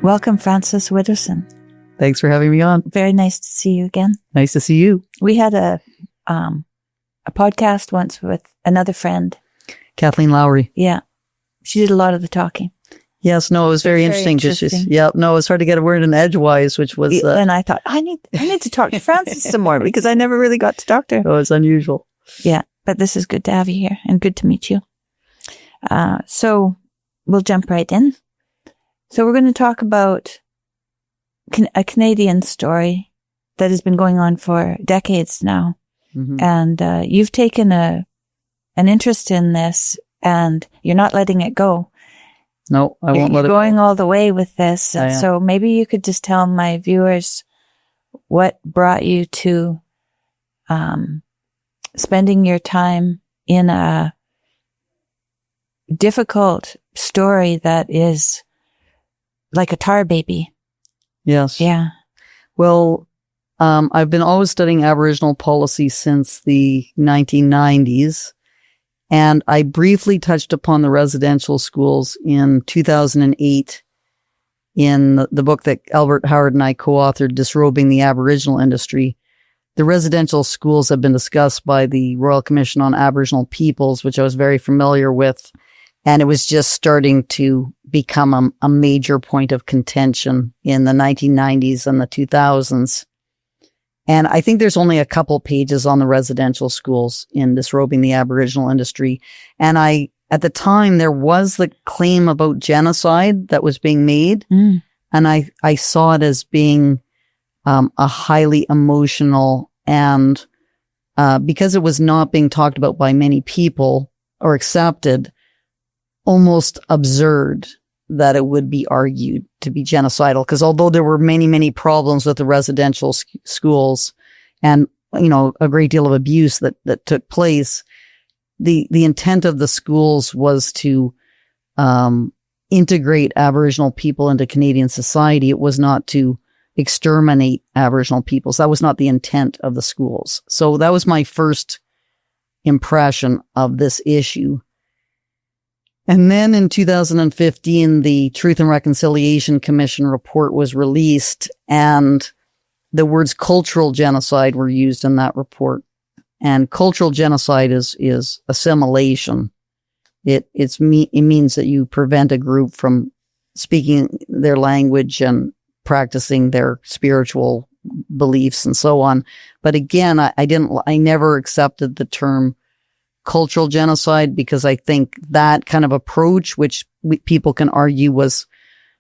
Welcome, Francis Widdowson. Thanks for having me on. Very nice to see you again. Nice to see you. We had a podcast once with another friend. Kathleen Lowry. Yeah. She did a lot of the talking. Yes, no, it was very interesting. It was hard to get a word in edgewise, which was... and I thought, I need to talk to Francis some more because I never really got to talk to her. Oh, it's unusual. Yeah, but this is good to have you here and good to meet you. So we'll jump right in. So we're going to talk about a Canadian story that has been going on for decades now. Mm-hmm. And you've taken an interest in this and you're not letting it go. No, I won't let it go. You're going all the way with this. So maybe you could just tell my viewers what brought you to spending your time in a difficult story that is like a tar baby. Yes. Yeah. Well, I've been always studying Aboriginal policy since the 1990s. And I briefly touched upon the residential schools in 2008 in the book that Albert Howard and I co-authored, Disrobing the Aboriginal Industry. The residential schools have been discussed by the Royal Commission on Aboriginal Peoples, which I was very familiar with. And it was just starting to become a major point of contention in the 1990s and the 2000s. And I think there's only a couple pages on the residential schools in Disrobing the Aboriginal Industry. And at the time, there was the claim about genocide that was being made. Mm. And I saw it as being a highly emotional and because it was not being talked about by many people or accepted, almost absurd that it would be argued to be genocidal. Because although there were many, many problems with the residential schools and, a great deal of abuse that took place, the intent of the schools was to integrate Aboriginal people into Canadian society. It was not to exterminate Aboriginal peoples. That was not the intent of the schools. So that was my first impression of this issue. And then in 2015, the Truth and Reconciliation Commission report was released, and the words cultural genocide were used in that report. And cultural genocide is assimilation. It means that you prevent a group from speaking their language and practicing their spiritual beliefs and so on. But again, I never accepted the term cultural genocide because I think that kind of approach, which people can argue was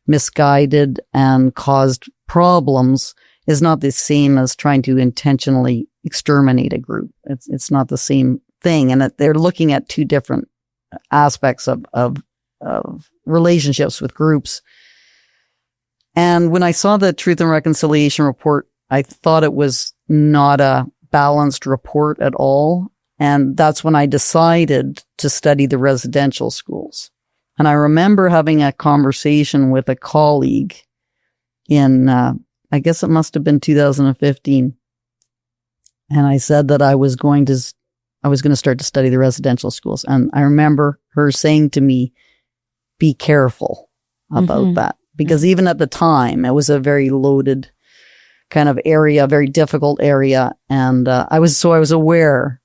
misguided and caused problems, is not the same as trying to intentionally exterminate a group. It's not the same thing. And they're looking at two different aspects of relationships with groups. And when I saw the Truth and Reconciliation report, I thought it was not a balanced report at all. And that's when I decided to study the residential schools. And I remember having a conversation with a colleague in, I guess it must have been 2015. And I said that I was going to start to study the residential schools. And I remember her saying to me, be careful about that. Because even at the time, it was a very loaded kind of area, very difficult area. And I was aware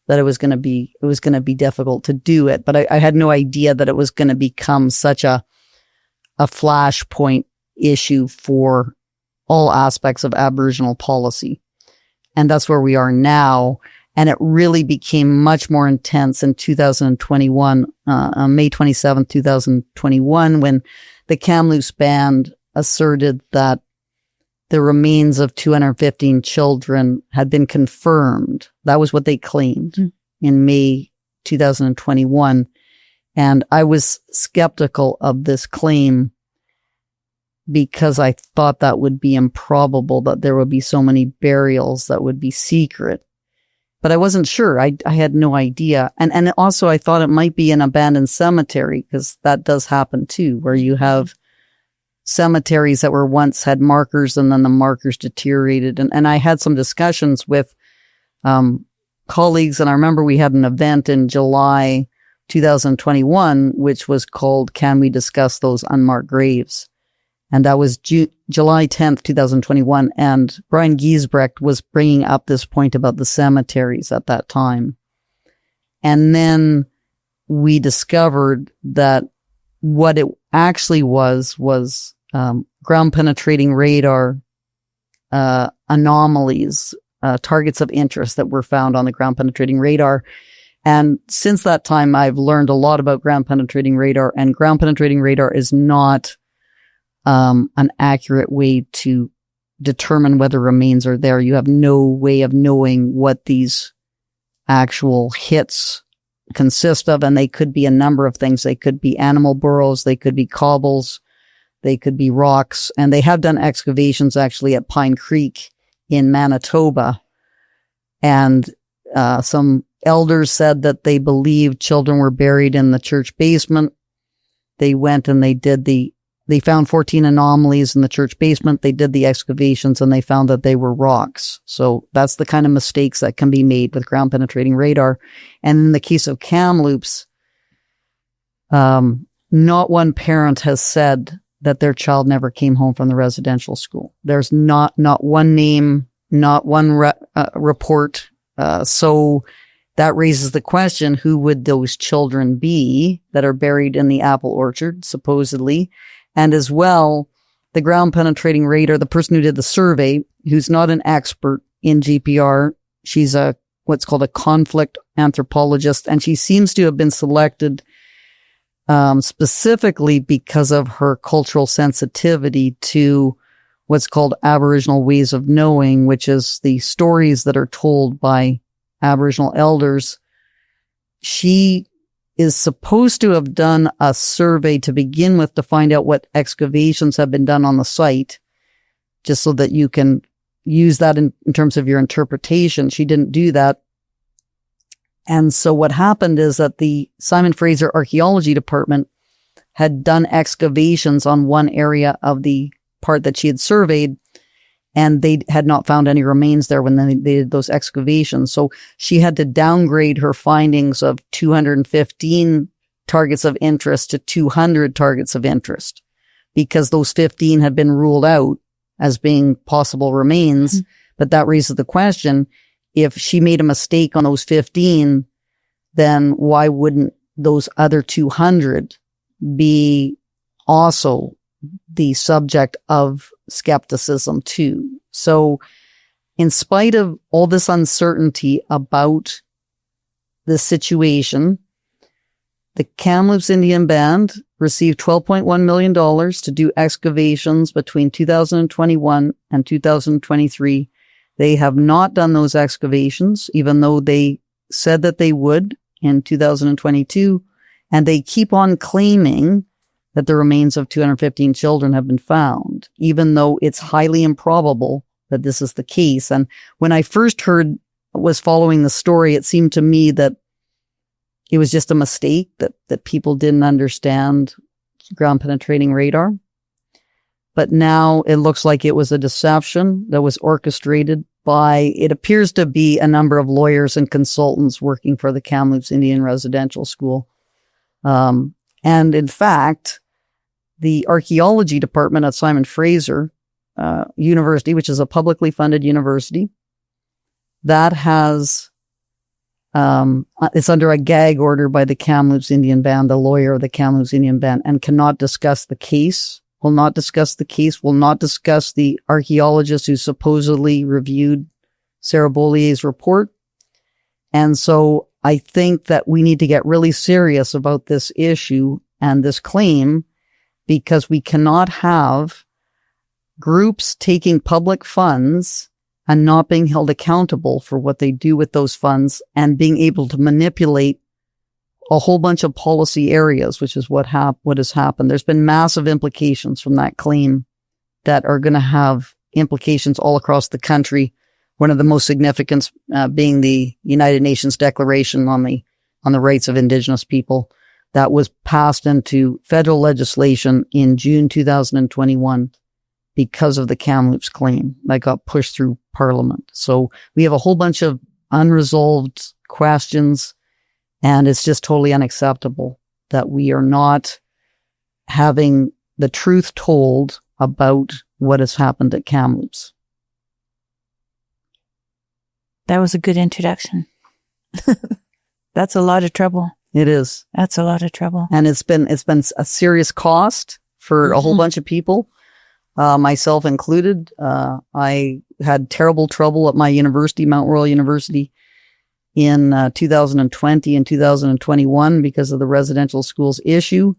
that it was going to be difficult to do it. But I had no idea that it was going to become such a flashpoint issue for all aspects of Aboriginal policy. And that's where we are now. And it really became much more intense in 2021, on May 27th, 2021, when the Kamloops band asserted that the remains of 215 children had been confirmed. That was what they claimed in May 2021. And I was skeptical of this claim because I thought that would be improbable, that there would be so many burials that would be secret. But I wasn't sure. I had no idea. And also I thought it might be an abandoned cemetery, because that does happen too, where you have cemeteries that were once had markers and then the markers deteriorated. And I had some discussions with colleagues, and I remember we had an event in July 2021, which was called Can We Discuss Those Unmarked Graves? And that was July 10th, 2021. And Brian Giesbrecht was bringing up this point about the cemeteries at that time. And then we discovered that what it actually was ground penetrating radar anomalies, targets of interest that were found on the ground penetrating radar. And since that time, I've learned a lot about ground penetrating radar, and ground penetrating radar is not an accurate way to determine whether remains are there. You have no way of knowing what these actual hits consist of, and they could be a number of things. They could be animal burrows, they could be cobbles, they could be rocks, and they have done excavations actually at Pine Creek in Manitoba. And some elders said that they believed children were buried in the church basement. They went and they found 14 anomalies in the church basement. They did the excavations and they found that they were rocks. So that's the kind of mistakes that can be made with ground penetrating radar. And in the case of Kamloops, not one parent has said that their child never came home from the residential school. There's not one name, not one report. So that raises the question, who would those children be that are buried in the apple orchard, supposedly? And as well, the ground penetrating radar, the person who did the survey, who's not an expert in GPR, she's what's called a conflict anthropologist, and she seems to have been selected specifically because of her cultural sensitivity to what's called Aboriginal ways of knowing, which is the stories that are told by Aboriginal elders. She is supposed to have done a survey to begin with to find out what excavations have been done on the site, just so that you can use that in terms of your interpretation. She didn't do that. And so what happened is that the Simon Fraser Archaeology Department had done excavations on one area of the part that she had surveyed, and they had not found any remains there when they did those excavations. So she had to downgrade her findings of 215 targets of interest to 200 targets of interest, because those 15 had been ruled out as being possible remains. Mm-hmm. But that raises the question, if she made a mistake on those 15, then why wouldn't those other 200 be also the subject of skepticism too? So in spite of all this uncertainty about this situation, the Kamloops Indian Band received $12.1 million to do excavations between 2021 and 2023. They have not done those excavations, even though they said that they would in 2022. And they keep on claiming that the remains of 215 children have been found, even though it's highly improbable that this is the case. And when I first was following the story, it seemed to me that it was just a mistake, that people didn't understand ground penetrating radar. But now it looks like it was a deception that was orchestrated by, it appears to be a number of lawyers and consultants working for the Kamloops Indian Residential School. And in fact, the archaeology department at Simon Fraser University, which is a publicly funded university, that has, it's under a gag order by the Kamloops Indian Band, the lawyer of the Kamloops Indian Band, and cannot discuss the case, will not discuss the archaeologist who supposedly reviewed Sarah Bollier's report. And so I think that we need to get really serious about this issue and this claim, because we cannot have groups taking public funds and not being held accountable for what they do with those funds and being able to manipulate a whole bunch of policy areas, which is what has happened. There's been massive implications from that claim that are going to have implications all across the country. One of the most significant being the United Nations Declaration on the Rights of Indigenous People that was passed into federal legislation in June 2021 because of the Kamloops claim that got pushed through Parliament. So we have a whole bunch of unresolved questions, and it's just totally unacceptable that we are not having the truth told about what has happened at Kamloops. That was a good introduction. That's a lot of trouble. It is. That's a lot of trouble. And it's been a serious cost for a whole bunch of people, myself included. I had terrible trouble at my university, Mount Royal University, in 2020 and 2021 because of the residential schools issue.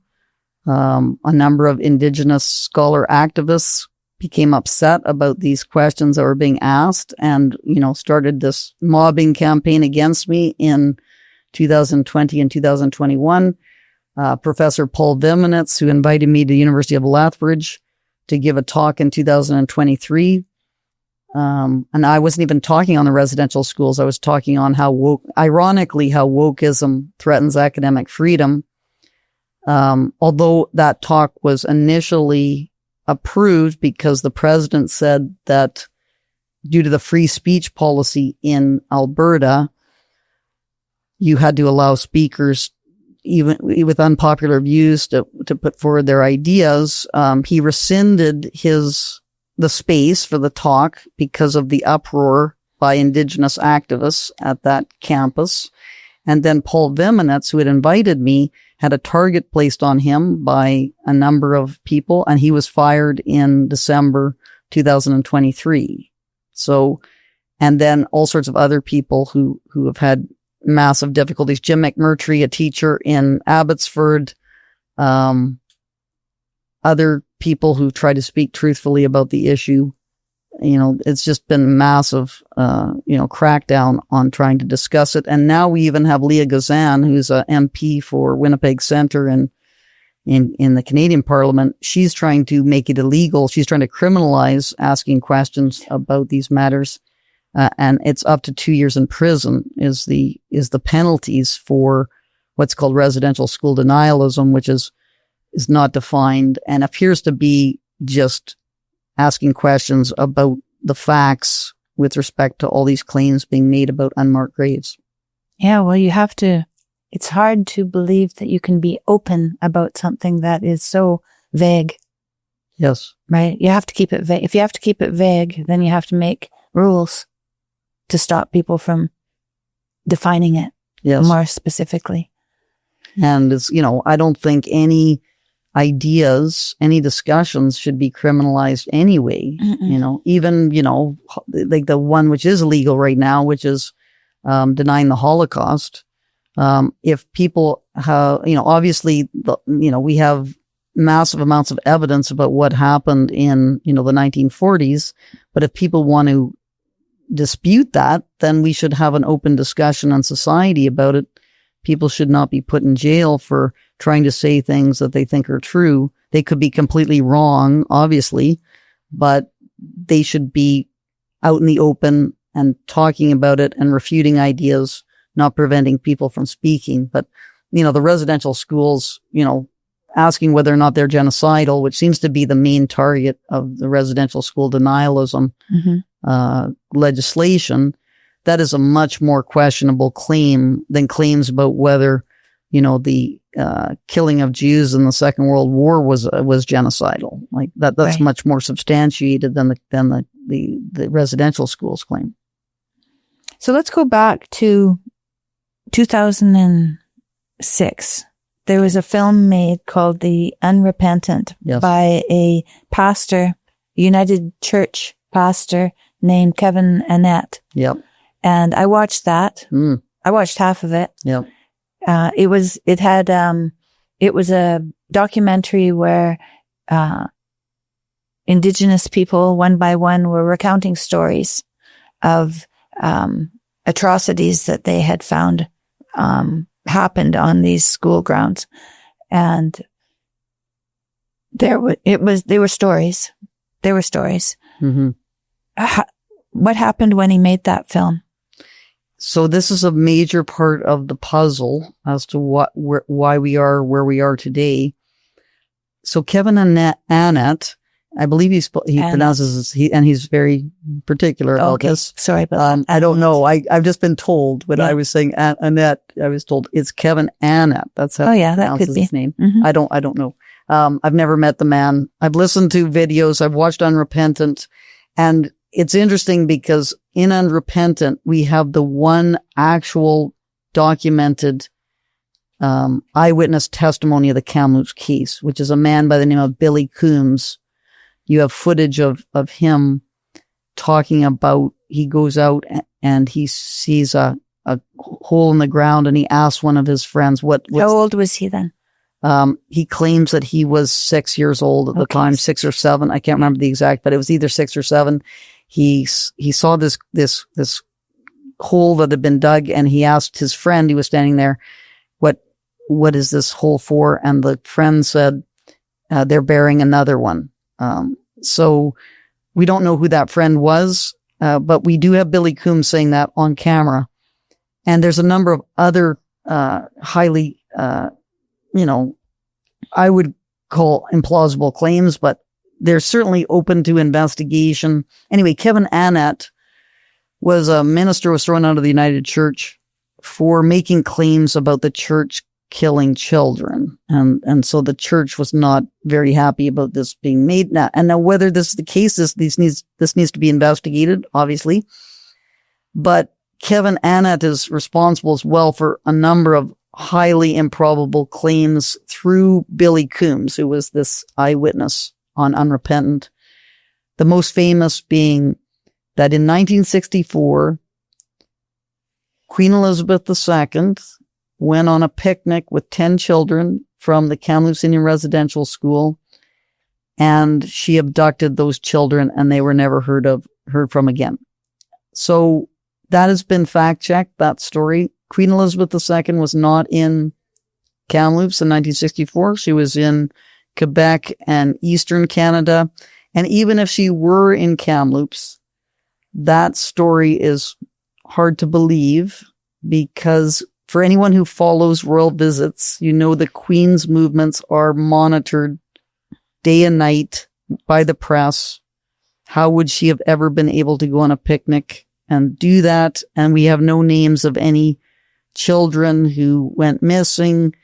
A number of Indigenous scholar activists became upset about these questions that were being asked and, started this mobbing campaign against me in 2020 and 2021. Professor Paul Viminitz, who invited me to the University of Lethbridge to give a talk in 2023. And I wasn't even talking on the residential schools. I was talking on how wokeism threatens academic freedom. Although that talk was initially approved because the president said that due to the free speech policy in Alberta, you had to allow speakers, even with unpopular views, to put forward their ideas. He rescinded the space for the talk because of the uproar by Indigenous activists at that campus. And then Paul Viminitz, who had invited me, had a target placed on him by a number of people, and he was fired in December 2023. So, and then all sorts of other people who have had massive difficulties. Jim McMurtry, a teacher in Abbotsford, other people who try to speak truthfully about the issue. It's just been massive, crackdown on trying to discuss it. And now we even have Leah Gazan, who's a MP for Winnipeg Centre and in the Canadian Parliament. She's trying to make it illegal. She's trying to criminalize asking questions about these matters. And it's up to 2 years in prison is the penalties for what's called residential school denialism, which is not defined and appears to be just asking questions about the facts with respect to all these claims being made about unmarked graves. Yeah, well, it's hard to believe that you can be open about something that is so vague. Yes. Right? You have to keep it vague. If you have to keep it vague, then you have to make rules to stop people from defining it more specifically. And it's, I don't think any ideas, any discussions should be criminalized anyway. Even, like the one which is illegal right now, which is denying the Holocaust. If people have, obviously, we have massive amounts of evidence about what happened in, the 1940s. But if people want to dispute that, then we should have an open discussion in society about it. People should not be put in jail for trying to say things that they think are true. They could be completely wrong, obviously, but they should be out in the open and talking about it and refuting ideas, not preventing people from speaking. But, the residential schools, asking whether or not they're genocidal, which seems to be the main target of the residential school denialism legislation, that is a much more questionable claim than claims about whether, the killing of Jews in the Second World War was genocidal. Like that's right. Much more substantiated than the residential schools claim. So let's go back to 2006. There was a film made called The Unrepentant by a pastor, United Church pastor named Kevin Annett. Yep. And I watched that. I watched half of it. Yep. It was a documentary where, Indigenous people one by one were recounting stories of, atrocities that they had found, happened on these school grounds. And they were stories. They were stories. Mm-hmm. What happened when he made that film? So this is a major part of the puzzle as to why we are where we are today. So Kevin Annett, I believe he pronounces and he's very particular about this. Sorry about I don't know. I've just been told when I was saying Annett, I was told it's Kevin Annett. That's how that could be his name. Mm-hmm. I don't know. I've never met the man. I've listened to videos. I've watched Unrepentant. And it's interesting because in Unrepentant, we have the one actual documented eyewitness testimony of the Kamloops case, which is a man by the name of Billy Coombs. You have footage of him talking about, he goes out and he sees a hole in the ground and he asks one of his friends, how old was he then? He claims that he was 6 years old at the time, 6 or 7. I can't remember the exact, but it was either 6 or 7. He saw this hole that had been dug and he asked his friend who was standing there, what is this hole for? And the friend said, they're burying another one. So we don't know who that friend was, but we do have Billy Coombs saying that on camera. And there's a number of other, highly, I would call implausible claims, but they're certainly open to investigation. Anyway, Kevin Annett was a minister, was thrown out of the United Church for making claims about the church killing children. And so the church was not very happy about this being made. Now whether this is the case, this needs to be investigated, obviously. But Kevin Annett is responsible as well for a number of highly improbable claims through Billy Coombs, who was this eyewitness on Unrepentant. The most famous being that in 1964, Queen Elizabeth II went on a picnic with 10 children from the Kamloops Indian Residential School, and she abducted those children and they were never heard from again. So that has been fact-checked, that story. Queen Elizabeth II was not in Kamloops in 1964. She was in Quebec and Eastern Canada. And even if she were in Kamloops, that story is hard to believe because for anyone who follows royal visits, the Queen's movements are monitored day and night by the press. How would she have ever been able to go on a picnic and do that? And we have no names of any children who went missing.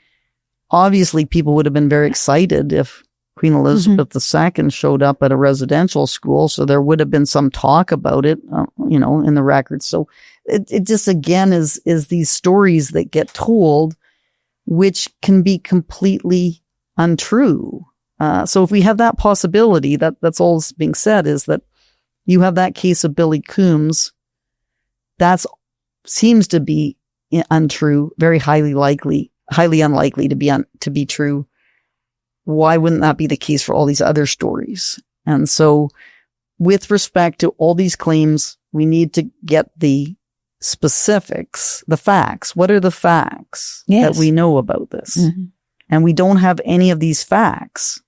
Obviously, people would have been very excited if Queen Elizabeth II showed up at a residential school. So there would have been some talk about it, in the records. So it just, again, is these stories that get told, which can be completely untrue. So if we have that possibility, that's all that's being said, is that you have that case of Billy Coombs. That seems to be untrue, very highly unlikely to be true. Why wouldn't that be the case for all these other stories? And so with respect to all these claims, we need to get the specifics, the facts. What are the facts that we know about this? Mm-hmm. And we don't have any of these facts.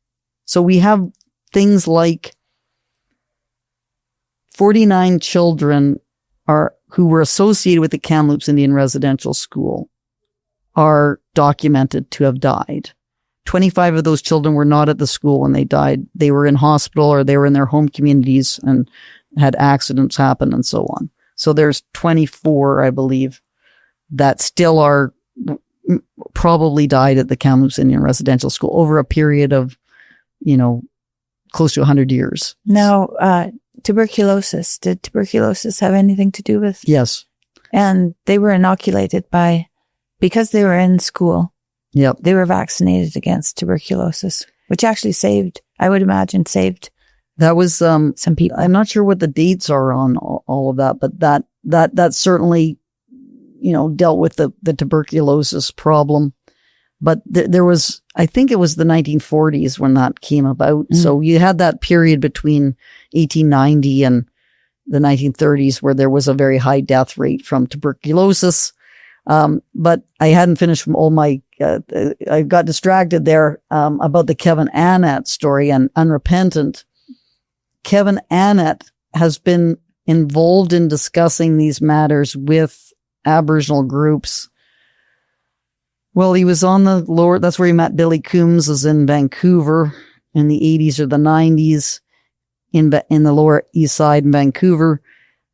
So we have things like 49 children who were associated with the Kamloops Indian Residential School are documented to have died. 25 of those children were not at the school when they died. They were in hospital or they were in their home communities and had accidents happen and so on. So there's 24, I believe, that still are probably died at the Kamloops Indian Residential School over a period of, close to 100 years. Now, tuberculosis. Did tuberculosis have anything to do with? Yes. And they were inoculated because they were in school. Yep. They were vaccinated against tuberculosis, which actually saved that was some people. I'm not sure what the dates are on all of that, but that certainly, dealt with the tuberculosis problem. But there was, I think it was the 1940s when that came about. Mm-hmm. So you had that period between 1890 and the 1930s where there was a very high death rate from tuberculosis. But I hadn't finished from all my, I got distracted there, about the Kevin Annett story and Unrepentant. Kevin Annett has been involved in discussing these matters with Aboriginal groups. Well, he was on the lower, that's where he met Billy Coombs, is in Vancouver in the 80s or the 90s in the Lower East Side in Vancouver.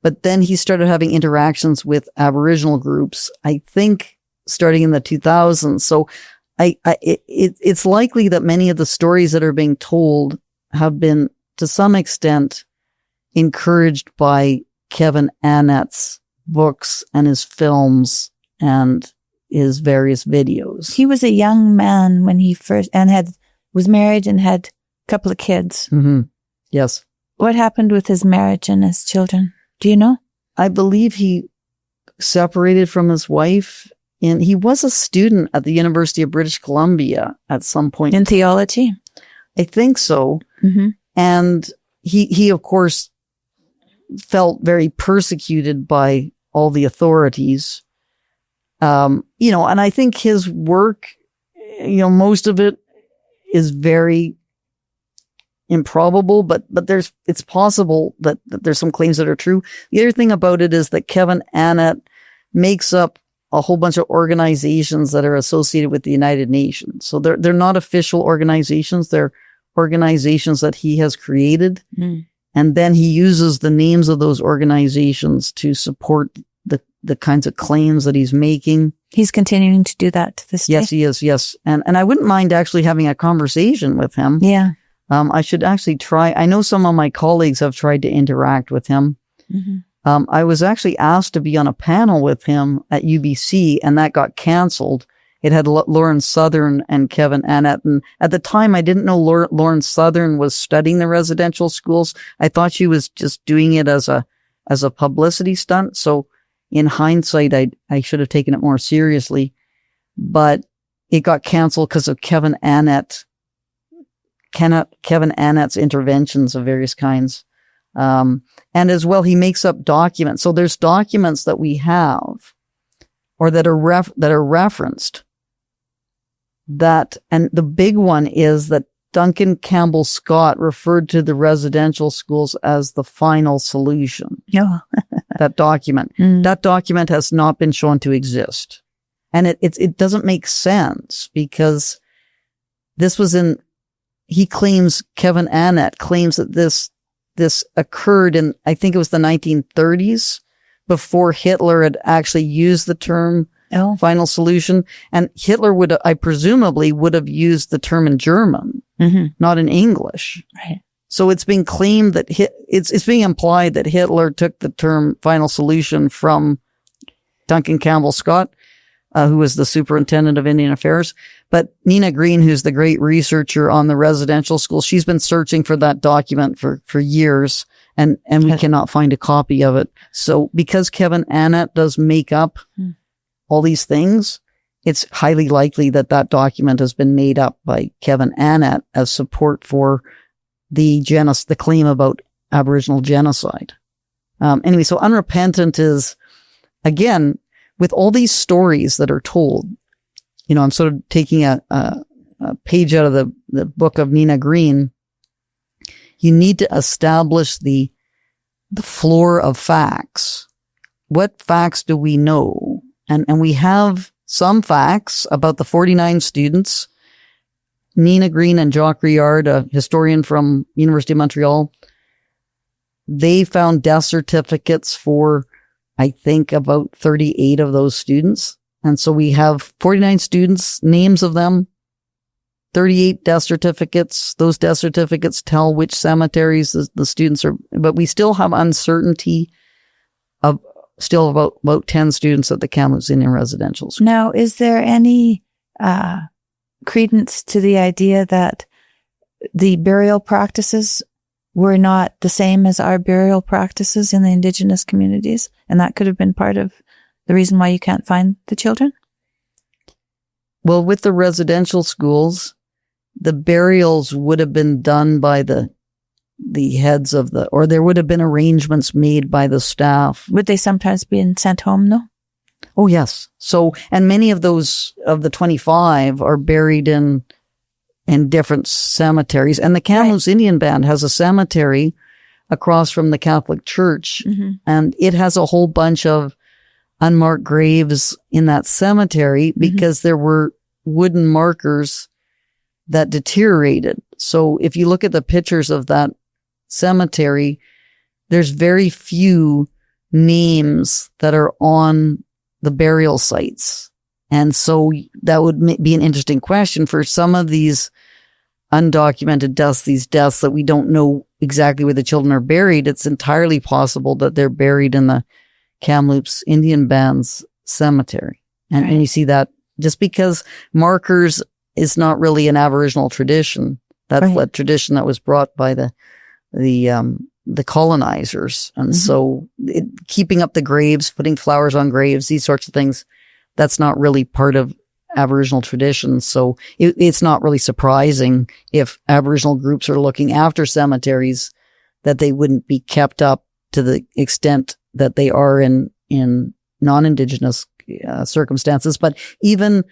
But then he started having interactions with Aboriginal groups, I think starting in the 2000s. So It's likely that many of the stories that are being told have been, to some extent, encouraged by Kevin Annett's books and his films and his various videos. He was a young man when he first, and was married and had a couple of kids. Mm-hmm. Yes. What happened with his marriage and his children? Do you know? I believe he separated from his wife, and he was a student at the University of British Columbia at some point. In theology? I think so. Mm-hmm. And he, of course, felt very persecuted by all the authorities. And I think his work, most of it is very improbable, but it's possible that there's some claims that are true. The other thing about it is that Kevin Annett makes up a whole bunch of organizations that are associated with the United Nations. So they're not official organizations. They're organizations that he has created. Mm. And then he uses the names of those organizations to support the kinds of claims that he's making. He's continuing to do that to this day. Yes, he is. Yes. And I wouldn't mind actually having a conversation with him. Yeah. I should actually try. I know some of my colleagues have tried to interact with him. Mm-hmm. I was actually asked to be on a panel with him at UBC, and that got canceled. It had Lauren Southern and Kevin Annett. And at the time, I didn't know Lauren Southern was studying the residential schools. I thought she was just doing it as a publicity stunt. So in hindsight, I should have taken it more seriously. But it got canceled because of Kevin Annett's interventions of various kinds. And as well, he makes up documents. So there's documents that we have or that are referenced. And the big one is that Duncan Campbell Scott referred to the residential schools as the final solution. Yeah. That document. Mm. That document has not been shown to exist. And it doesn't make sense because Kevin Annett claims that this occurred in, I think it was the 1930s, before Hitler had actually used the term final solution. And Hitler presumably would have used the term in German, mm-hmm. not in English. Right. So it's being claimed that it's being implied that Hitler took the term final solution from Duncan Campbell Scott, who was the superintendent of Indian Affairs. But Nina Green, who's the great researcher on the residential school, she's been searching for that document for years, and we cannot find a copy of it. So because Kevin Annett does make up all these things, it's highly likely that document has been made up by Kevin Annett as support for the claim about Aboriginal genocide. Anyway, so unrepentant is, again, with all these stories that are told, I'm sort of taking a page out of the book of Nina Green. You need to establish the floor of facts. What facts do we know? And we have some facts about the 49 students. Nina Green and Jacques Riard, a historian from University of Montreal, they found death certificates for, I think, about 38 of those students. And so we have 49 students, names of them, 38 death certificates. Those death certificates tell which cemeteries the students are, but we still have uncertainty of still about 10 students at the Kamloops Indian Residential School. Now, is there any credence to the idea that the burial practices were not the same as our burial practices in the Indigenous communities? And that could have been part of the reason why you can't find the children? Well, with the residential schools, the burials would have been done by the heads of or there would have been arrangements made by the staff. Would they sometimes be sent home, though? Oh, yes. So, and many of those, of the 25 are buried in different cemeteries. And the Kamloops Indian Band has a cemetery across from the Catholic Church. Mm-hmm. And it has a whole bunch of unmarked graves in that cemetery because there were wooden markers that deteriorated. So if you look at the pictures of that cemetery, there's very few names that are on the burial sites. And so that would be an interesting question for some of these undocumented deaths, these deaths that we don't know exactly where the children are buried. It's entirely possible that they're buried in the Kamloops Indian Band's cemetery. And you see that just because markers is not really an Aboriginal tradition. That's a tradition that was brought by the colonizers. And so keeping up the graves, putting flowers on graves, these sorts of things, that's not really part of Aboriginal traditions. So it's not really surprising if Aboriginal groups are looking after cemeteries that they wouldn't be kept up to the extent that they are in non-Indigenous circumstances. But even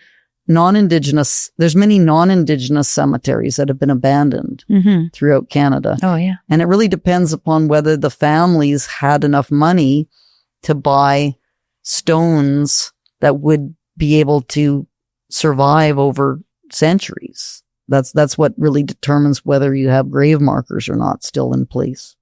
non-Indigenous, there's many non-Indigenous cemeteries that have been abandoned throughout Canada. Oh, yeah. And it really depends upon whether the families had enough money to buy stones that would be able to survive over centuries. That's what really determines whether you have grave markers or not still in place.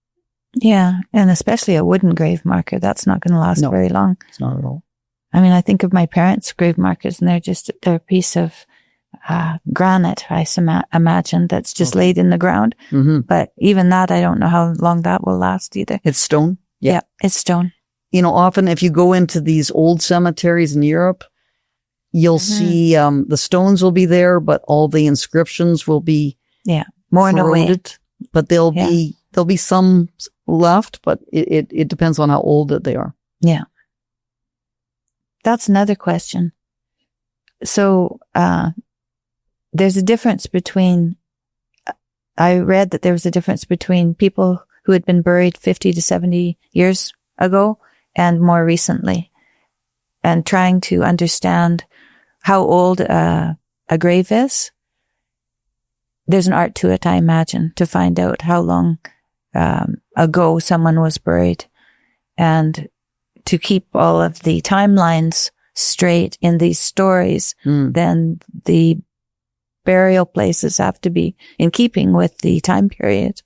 Yeah. And especially a wooden grave marker, that's not going to last very long. It's not at all. I mean, I think of my parents' grave markers, and they're a piece of granite, I imagine, that's just laid in the ground. But even that, I don't know how long that will last either. It's stone? Yeah, it's stone. You know, often if you go into these old cemeteries in Europe, you'll see the stones will be there, but all the inscriptions will be worn away. But there'll be some left, but it depends on how old that they are. Yeah. That's another question. So, there's a difference between, I read that there was a difference between people who had been buried 50 to 70 years ago and more recently, and trying to understand how old a grave is. There's an art to it, I imagine, to find out how long ago someone was buried, and to keep all of the timelines straight in these stories, then the burial places have to be in keeping with the time period.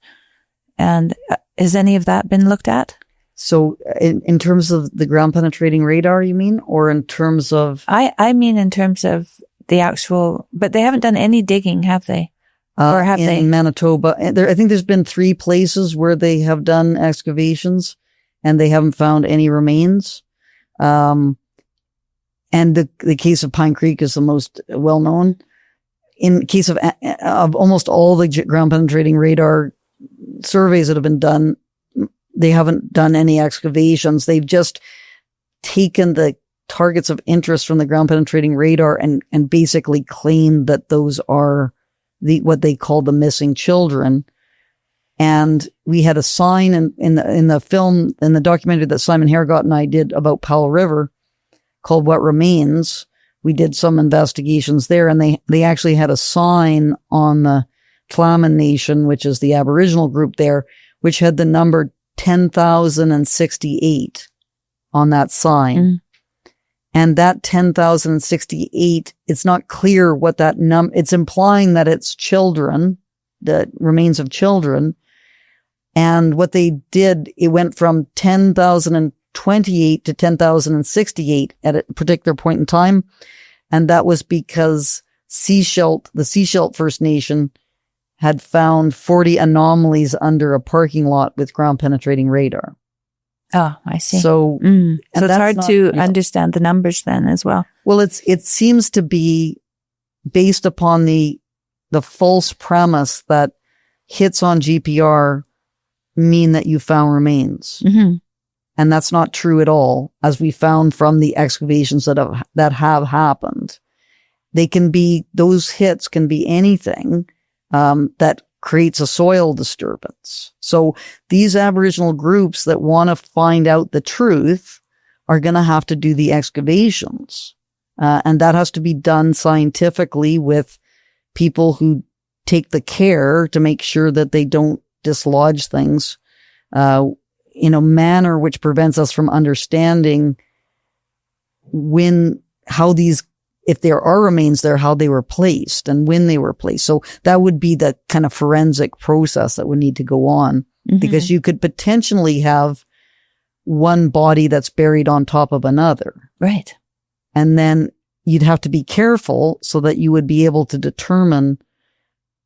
And has any of that been looked at? So in terms of the ground penetrating radar, you mean, or in terms of? I mean in terms of the actual, but they haven't done any digging, have they? Or have they? In Manitoba, I think there's been 3 places where they have done excavations and they haven't found any remains. And the case of Pine Creek is the most well known. In case of almost all the ground penetrating radar surveys that have been done, they haven't done any excavations. They've just taken the targets of interest from the ground penetrating radar and basically claimed that those are what they call the missing children. And we had a sign in the film, in the documentary that Simon Hergott and I did about Powell River called What Remains. We did some investigations there, and they actually had a sign on the Tla'amin Nation, which is the Aboriginal group there, which had the number 10,068 on that sign. And that 10,068, it's not clear what that it's implying that it's children, the remains of children. And what they did, it went from 10,028 to 10,068 at a particular point in time. And that was because the Seashelt First Nation had found 40 anomalies under a parking lot with ground penetrating radar. Oh, I see. So, so it's hard to understand the numbers then as well. Well, it seems to be based upon the false premise that hits on GPR mean that you found remains. And that's not true at all, as we found from the excavations that have happened. Those hits can be anything, that creates a soil disturbance. So these Aboriginal groups that want to find out the truth are going to have to do the excavations. And that has to be done scientifically with people who take the care to make sure that they don't dislodge things, in a manner which prevents us from understanding if there are remains there, how they were placed and when they were placed. So that would be the kind of forensic process that would need to go on, because you could potentially have one body that's buried on top of another. Right. And then you'd have to be careful so that you would be able to determine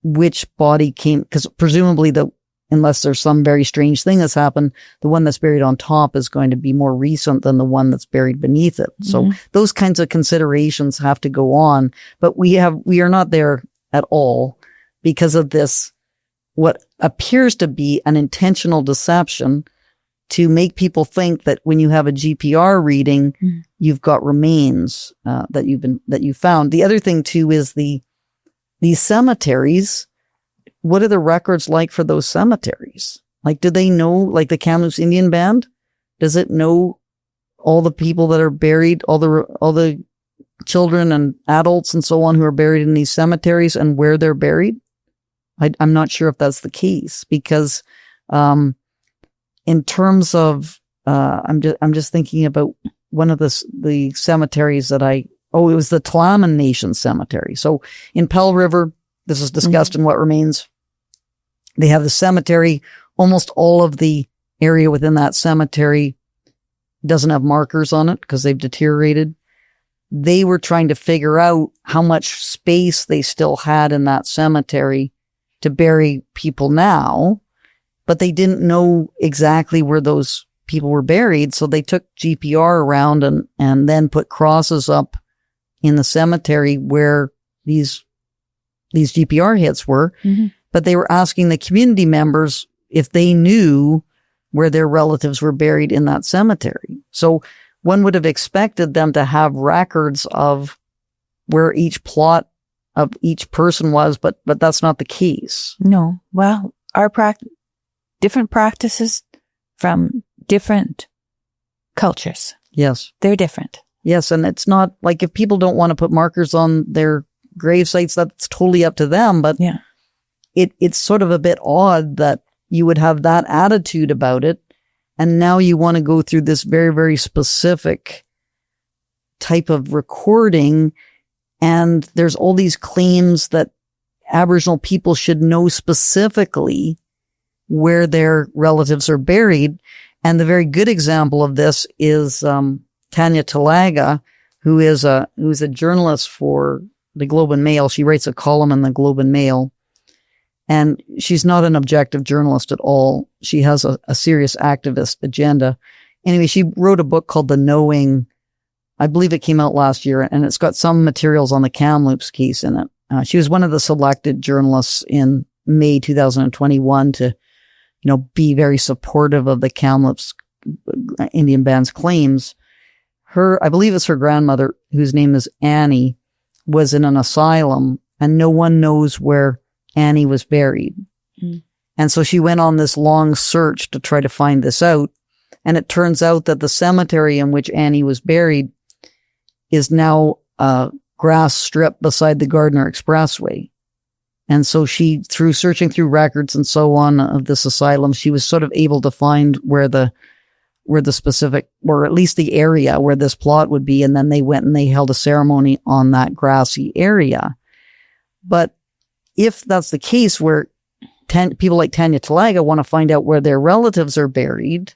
which body came, because presumably unless there's some very strange thing that's happened, the one that's buried on top is going to be more recent than the one that's buried beneath it. So those kinds of considerations have to go on, but we are not there at all because of this, what appears to be an intentional deception to make people think that when you have a GPR reading, you've got remains that you found. The other thing too is these cemeteries. What are the records like for those cemeteries? Like, do they know, like the Kamloops Indian Band? Does it know all the people that are buried, all the children and adults and so on who are buried in these cemeteries and where they're buried? I'm not sure if that's the case because, in terms of, I'm just thinking about one of the cemeteries that it was the Tla'amin Nation Cemetery. So in Pell River, this is discussed in What Remains. They have the cemetery. Almost all of the area within that cemetery doesn't have markers on it because they've deteriorated. They were trying to figure out how much space they still had in that cemetery to bury people now, but they didn't know exactly where those people were buried. So they took GPR around and then put crosses up in the cemetery where these GPR hits were. But they were asking the community members if they knew where their relatives were buried in that cemetery. So one would have expected them to have records of where each plot of each person was, but that's not the case. No. Well, our different practices from different cultures. Yes. They're different. Yes. And it's not like if people don't want to put markers on their grave sites, that's totally up to them. But yeah. It's sort of a bit odd that you would have that attitude about it. And now you want to go through this very, very specific type of recording. And there's all these claims that Aboriginal people should know specifically where their relatives are buried. And the very good example of this is Tanya Talaga, who is a journalist for the Globe and Mail. She writes a column in the Globe and Mail. And she's not an objective journalist at all. She has a serious activist agenda. Anyway, she wrote a book called The Knowing. I believe it came out last year, and it's got some materials on the Kamloops case in it. She was one of the selected journalists in May 2021 to, be very supportive of the Kamloops Indian Band's claims. I believe it's her grandmother, whose name is Annie, was in an asylum, and no one knows where Annie was buried. And so she went on this long search to try to find this out. And it turns out that the cemetery in which Annie was buried is now a grass strip beside the Gardner Expressway. And so she, through searching through records and so on of this asylum, she was sort of able to find where the specific, or at least the area where this plot would be. And then they went and they held a ceremony on that grassy area. But if that's the case where people like Tanya Talaga want to find out where their relatives are buried,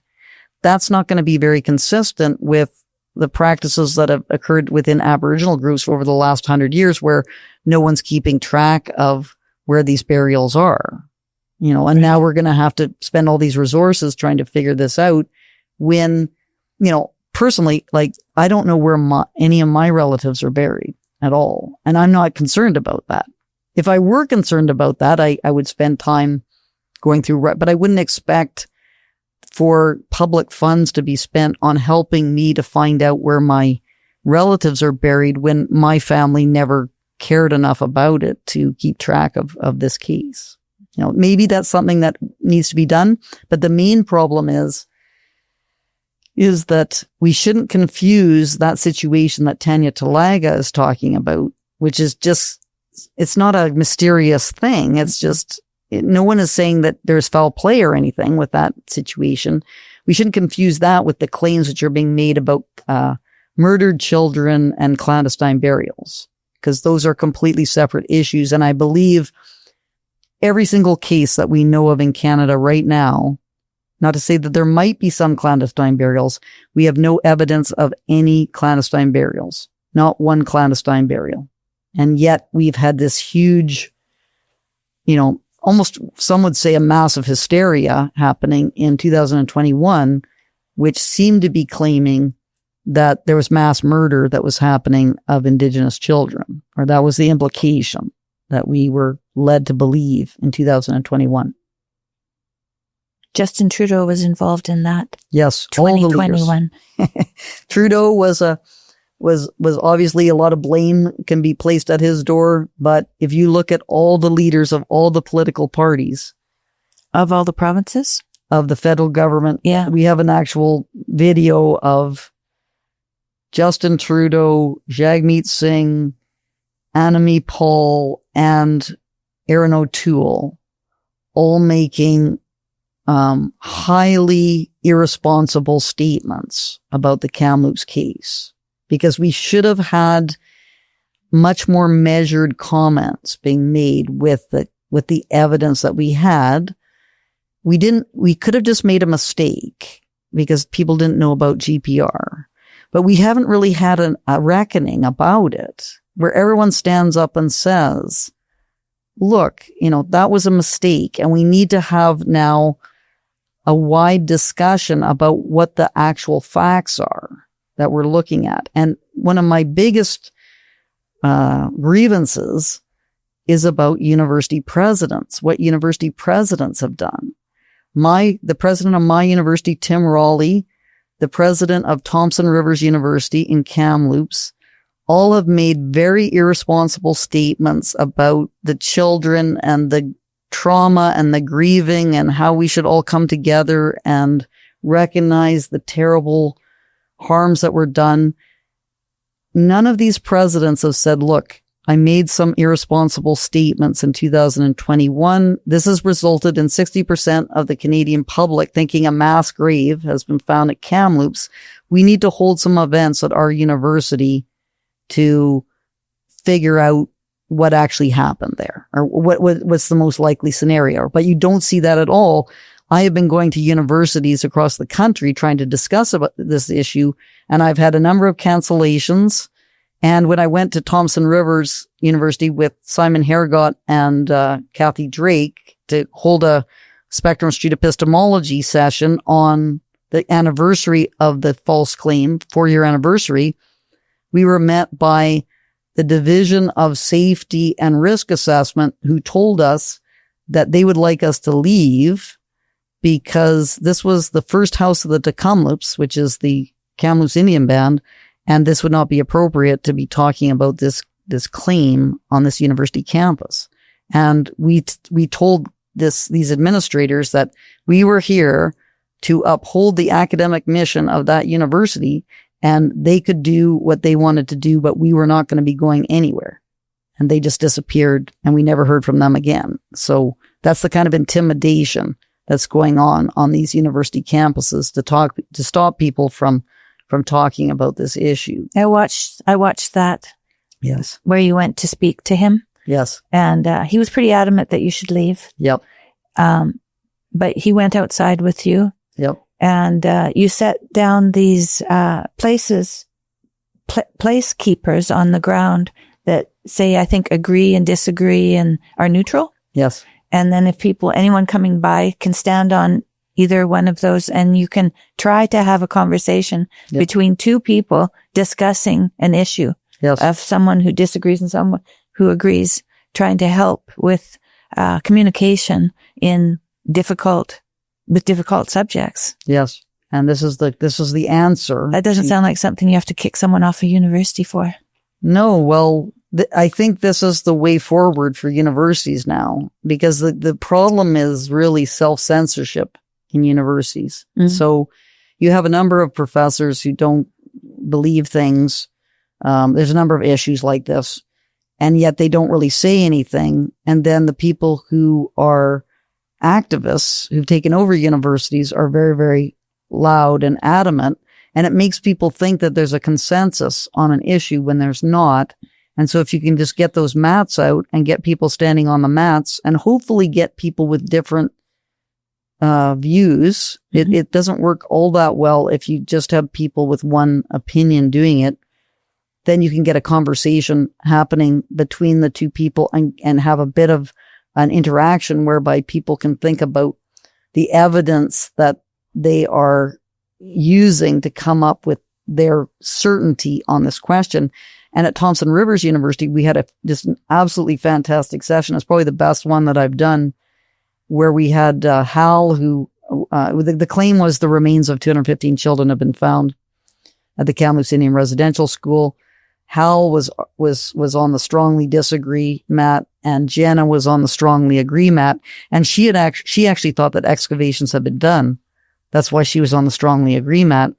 that's not going to be very consistent with the practices that have occurred within Aboriginal groups over the last 100 years, where no one's keeping track of where these burials are. And now we're going to have to spend all these resources trying to figure this out when, personally, like, I don't know where any of my relatives are buried at all. And I'm not concerned about that. If I were concerned about that, I would spend time going through, but I wouldn't expect for public funds to be spent on helping me to find out where my relatives are buried when my family never cared enough about it to keep track of this case. Maybe that's something that needs to be done, but the main problem is that we shouldn't confuse that situation that Tanya Talaga is talking about, which is just, it's not a mysterious thing. It's just, no one is saying that there's foul play or anything with that situation. We shouldn't confuse that with the claims which are being made about murdered children and clandestine burials, because those are completely separate issues. And I believe every single case that we know of in Canada right now, not to say that there might be some clandestine burials, we have no evidence of any clandestine burials. not one clandestine burial. And yet we've had this huge, almost some would say a massive hysteria happening in 2021, which seemed to be claiming that there was mass murder that was happening of Indigenous children, or that was the implication that we were led to believe in 2021. Justin Trudeau was involved in that. Yes, 2021. Trudeau was obviously, a lot of blame can be placed at his door, but if you look at all the leaders of all the political parties, of all the provinces, of the federal government, we have an actual video of Justin Trudeau, Jagmeet Singh, Annett Paul, and Erin O'Toole all making highly irresponsible statements about the Kamloops case, because we should have had much more measured comments being made with the evidence that we had. We could have just made a mistake because people didn't know about GPR, but we haven't really had a reckoning about it where everyone stands up and says, look, that was a mistake, and we need to have now a wide discussion about what the actual facts are that we're looking at. And one of my biggest grievances is about university presidents, what university presidents have done. The president of my university, Tim Raleigh, the president of Thompson Rivers University in Kamloops, all have made very irresponsible statements about the children and the trauma and the grieving and how we should all come together and recognize the terrible harms that were done. None of these presidents have said, look, I made some irresponsible statements in 2021. This has resulted in 60% of the Canadian public thinking a mass grave has been found at Kamloops. We need to hold some events at our university to figure out what actually happened there, or what's the most likely scenario. But you don't see that at all. I have been going to universities across the country trying to discuss about this issue, and I've had a number of cancellations. And when I went to Thompson Rivers University with Simon Hergott and Kathy Drake to hold a Spectrum Street epistemology session on the anniversary of the false claim, 4-year anniversary, we were met by the Division of Safety and Risk Assessment, who told us that they would like us to leave because this was the first house of the Kamloops, which is the Kamloops Indian Band, and this would not be appropriate to be talking about this claim on this university campus. And we told these administrators that we were here to uphold the academic mission of that university, and they could do what they wanted to do, but we were not going to be going anywhere. And they just disappeared, and we never heard from them again. So that's the kind of intimidation that's going on these university campuses to stop people from talking about this issue. I watched that. Yes. Where you went to speak to him. Yes. And he was pretty adamant that you should leave. Yep. But he went outside with you. Yep. And you set down these place keepers on the ground that say, I think, agree and disagree and are neutral. Yes. And then if anyone coming by can stand on either one of those, and you can try to have a conversation between two people discussing an issue of someone who disagrees and someone who agrees, trying to help with communication with difficult subjects. Yes. And this is the answer. That doesn't sound like something you have to kick someone off a university for. No, well, I think this is the way forward for universities now, because the problem is really self-censorship in universities. Mm-hmm. So you have a number of professors who don't believe things. There's a number of issues like this, and yet they don't really say anything. And then the people who are activists who've taken over universities are very, very loud and adamant. And it makes people think that there's a consensus on an issue when there's not. And so if you can just get those mats out and get people standing on the mats and hopefully get people with different views, mm-hmm. it doesn't work all that well if you just have people with one opinion doing it. then you can get a conversation happening between the two people and have a bit of an interaction whereby people can think about the evidence that they are using to come up with their certainty on this question. And at Thompson Rivers University, we had just an absolutely fantastic session. It's probably the best one that I've done, where we had Hal, who the claim was the remains of 215 children have been found at the Kamloops Indian Residential School. Hal was on the strongly disagree mat, and Jenna was on the strongly agree mat. And she actually thought that excavations had been done. That's why she was on the strongly agree mat.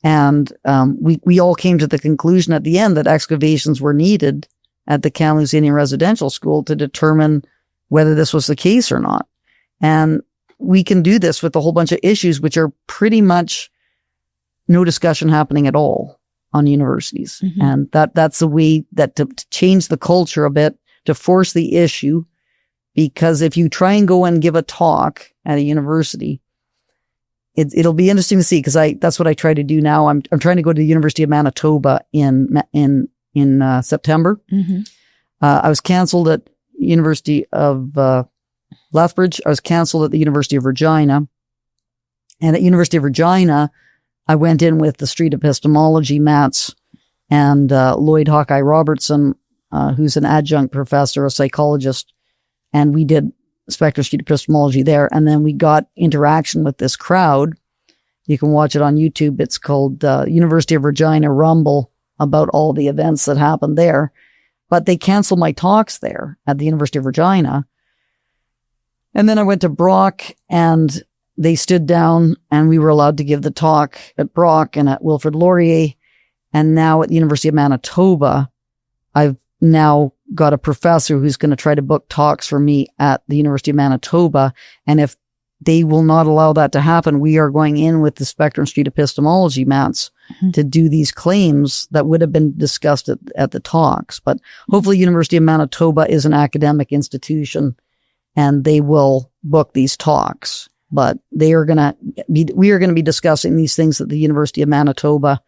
And we all came to the conclusion at the end that excavations were needed at the Kamloops Indian Residential School to determine whether this was the case or not. And we can do this with a whole bunch of issues which are pretty much no discussion happening at all on universities. Mm-hmm. And that's a way that to change the culture a bit, to force the issue, because if you try and go and give a talk at a university, it'll be interesting to see, because that's what I try to do now. I'm trying to go to the University of Manitoba in September. Mm-hmm. I was canceled at University of Lethbridge. I was canceled at the University of Regina. And at University of Regina, I went in with the street epistemology mats and Lloyd Hawkeye Robertson, who's an adjunct professor, a psychologist, and we did spectrum street epistemology there. And then we got interaction with this crowd. You can watch it on YouTube. It's called University of Regina Rumble, about all the events that happened there. But they canceled my talks there at the University of Regina. And then I went to Brock, and they stood down, and we were allowed to give the talk at Brock and at Wilfrid Laurier. And now at the University of Manitoba, I've now got a professor who's going to try to book talks for me at the University of Manitoba. And if they will not allow that to happen, we are going in with the Spectrum Street epistemology mats to do these claims that would have been discussed at the talks. But hopefully University of Manitoba is an academic institution and they will book these talks. But we are going to be discussing these things at the University of Manitoba,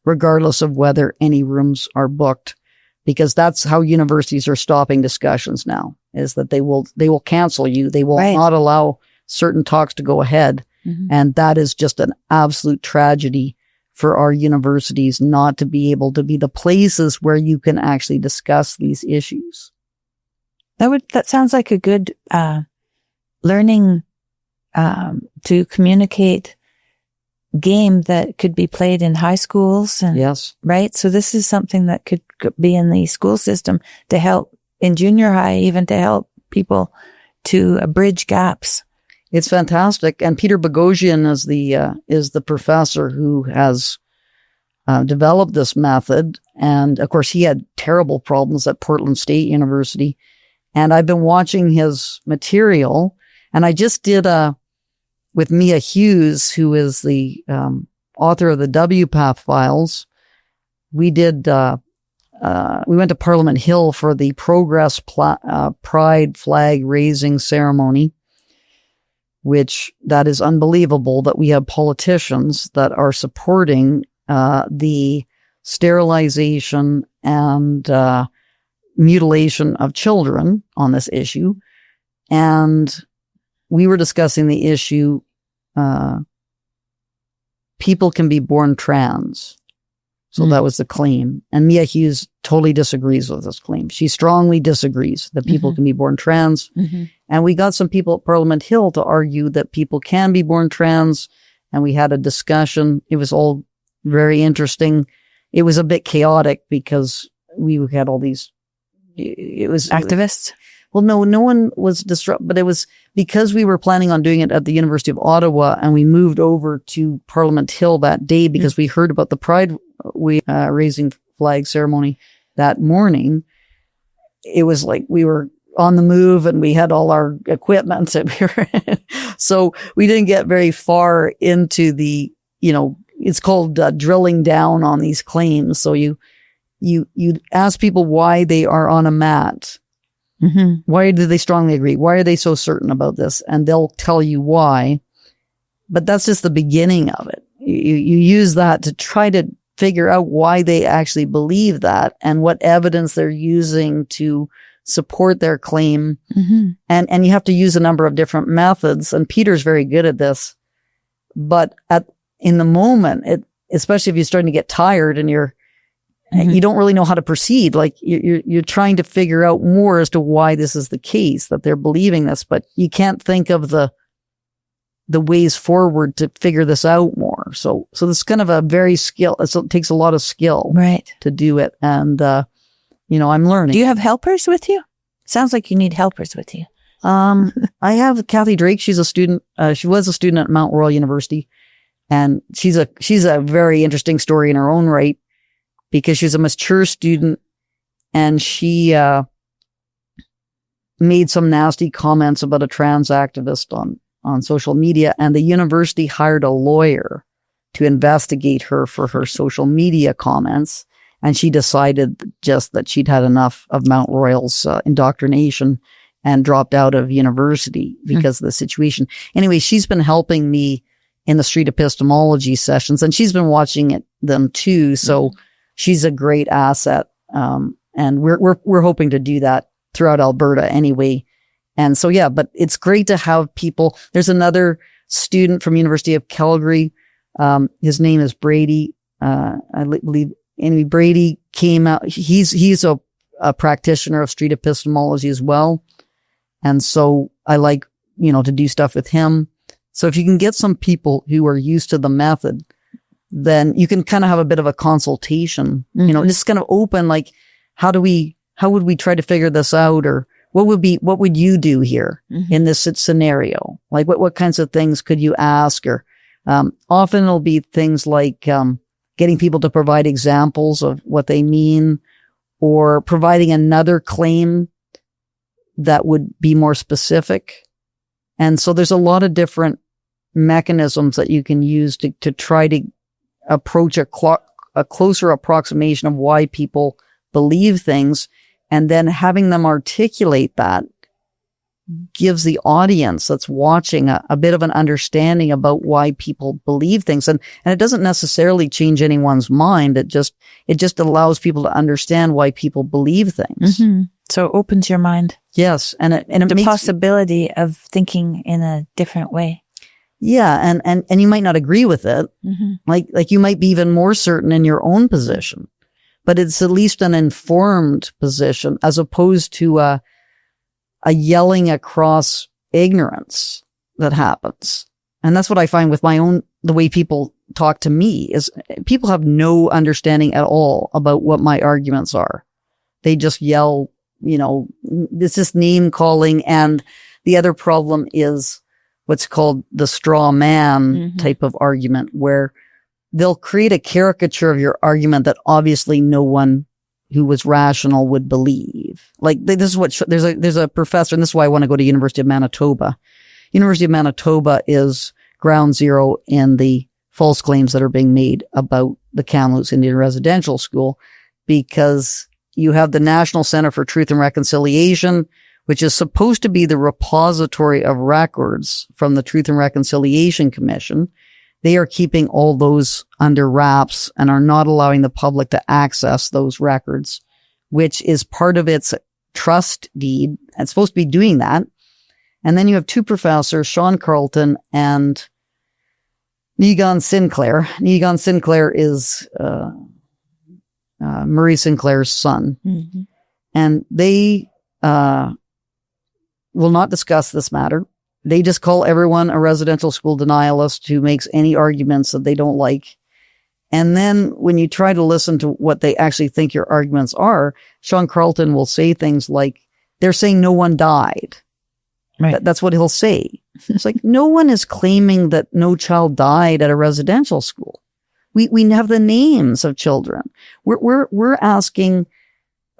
regardless of whether any rooms are booked, because that's how universities are stopping discussions now, is that they will cancel you. They will not allow certain talks to go ahead. Mm-hmm. And that is just an absolute tragedy for our universities, not to be able to be the places where you can actually discuss these issues. That sounds like a good learning to communicate game that could be played in high schools. And, yes. Right? So this is something that could be in the school system to help in junior high, even to help people to bridge gaps. It's fantastic. And Peter Boghossian is the professor who has developed this method. And of course, he had terrible problems at Portland State University. And I've been watching his material, and I just did with Mia Hughes, who is the author of the WPATH files. We did, we went to Parliament Hill for the Progress Pride flag raising ceremony, which that is unbelievable that we have politicians that are supporting the sterilization and mutilation of children on this issue. And we were discussing the issue, people can be born trans. So that was the claim. And Mia Hughes totally disagrees with this claim. She strongly disagrees that people can be born trans. Mm-hmm. And we got some people at Parliament Hill to argue that people can be born trans. And we had a discussion. It was all very interesting. It was a bit chaotic because we had all these, it was activists. Well, no one was disrupted, but it was because we were planning on doing it at the University of Ottawa, and we moved over to Parliament Hill that day because we heard about the Pride raising flag ceremony that morning. It was like we were on the move and we had all our equipment, and so we didn't get very far into the, it's called drilling down on these claims. So you ask people why they are on a mat. Mm-hmm. Why do they strongly agree? Why are they so certain about this? And they'll tell you why. But that's just the beginning of it. You use that to try to figure out why they actually believe that and what evidence they're using to support their claim. And you have to use a number of different methods. And Peter's very good at this. But in the moment, especially if you're starting to get tired and you don't really know how to proceed. Like you're trying to figure out more as to why this is the case, that they're believing this, but you can't think of the ways forward to figure this out more. So this is kind of a very it takes a lot of skill, right, to do it. And, I'm learning. Do you have helpers with you? Sounds like you need helpers with you. I have Kathy Drake. She's a student. She was a student at Mount Royal University, and she's a very interesting story in her own right, because she's a mature student and she made some nasty comments about a trans activist on social media, and the university hired a lawyer to investigate her for her social media comments. And she decided just that she'd had enough of Mount Royal's indoctrination and dropped out of university because of the situation. Anyway, she's been helping me in the street epistemology sessions, and she's been watching them too. So she's a great asset. And we're hoping to do that throughout Alberta anyway. And so, yeah, but it's great to have people. There's another student from University of Calgary. His name is Brady. I believe, anyway, Brady came out. He's a practitioner of street epistemology as well. And so I like, to do stuff with him. So if you can get some people who are used to the method, then you can kind of have a bit of a consultation, just kind of open, like, how would we try to figure this out? Or what would you do here in this scenario? Like what kinds of things could you ask? Or, often it'll be things like, getting people to provide examples of what they mean, or providing another claim that would be more specific. And so there's a lot of different mechanisms that you can use to try to approach a closer approximation of why people believe things, and then having them articulate that gives the audience that's watching a bit of an understanding about why people believe things. And it doesn't necessarily change anyone's mind. It just allows people to understand why people believe things. So it opens your mind. Yes. And it the makes possibility of thinking in a different way. Yeah. And you might not agree with it. Like you might be even more certain in your own position, but it's at least an informed position, as opposed to a yelling across ignorance that happens. And that's what I find with the way people talk to me, is people have no understanding at all about what my arguments are. They just yell, it's just name calling. And the other problem is what's called the straw man type of argument, where they'll create a caricature of your argument that obviously no one who was rational would believe. Like this is what there's a professor, and this is why I want to go to University of Manitoba. University of Manitoba is ground zero in the false claims that are being made about the Kamloops Indian Residential School, because you have the National Center for Truth and Reconciliation, which is supposed to be the repository of records from the Truth and Reconciliation Commission. They are keeping all those under wraps and are not allowing the public to access those records, which is part of its trust deed. It's supposed to be doing that. And then you have two professors, Sean Carlton and Negan Sinclair. Negan Sinclair is Murray Sinclair's son. And they will not discuss this matter. They just call everyone a residential school denialist who makes any arguments that they don't like. And then when you try to listen to what they actually think your arguments are, Sean Carlton will say things like, they're saying no one died. Right. That's what he'll say. It's like, no one is claiming that no child died at a residential school. We have the names of children. We're asking,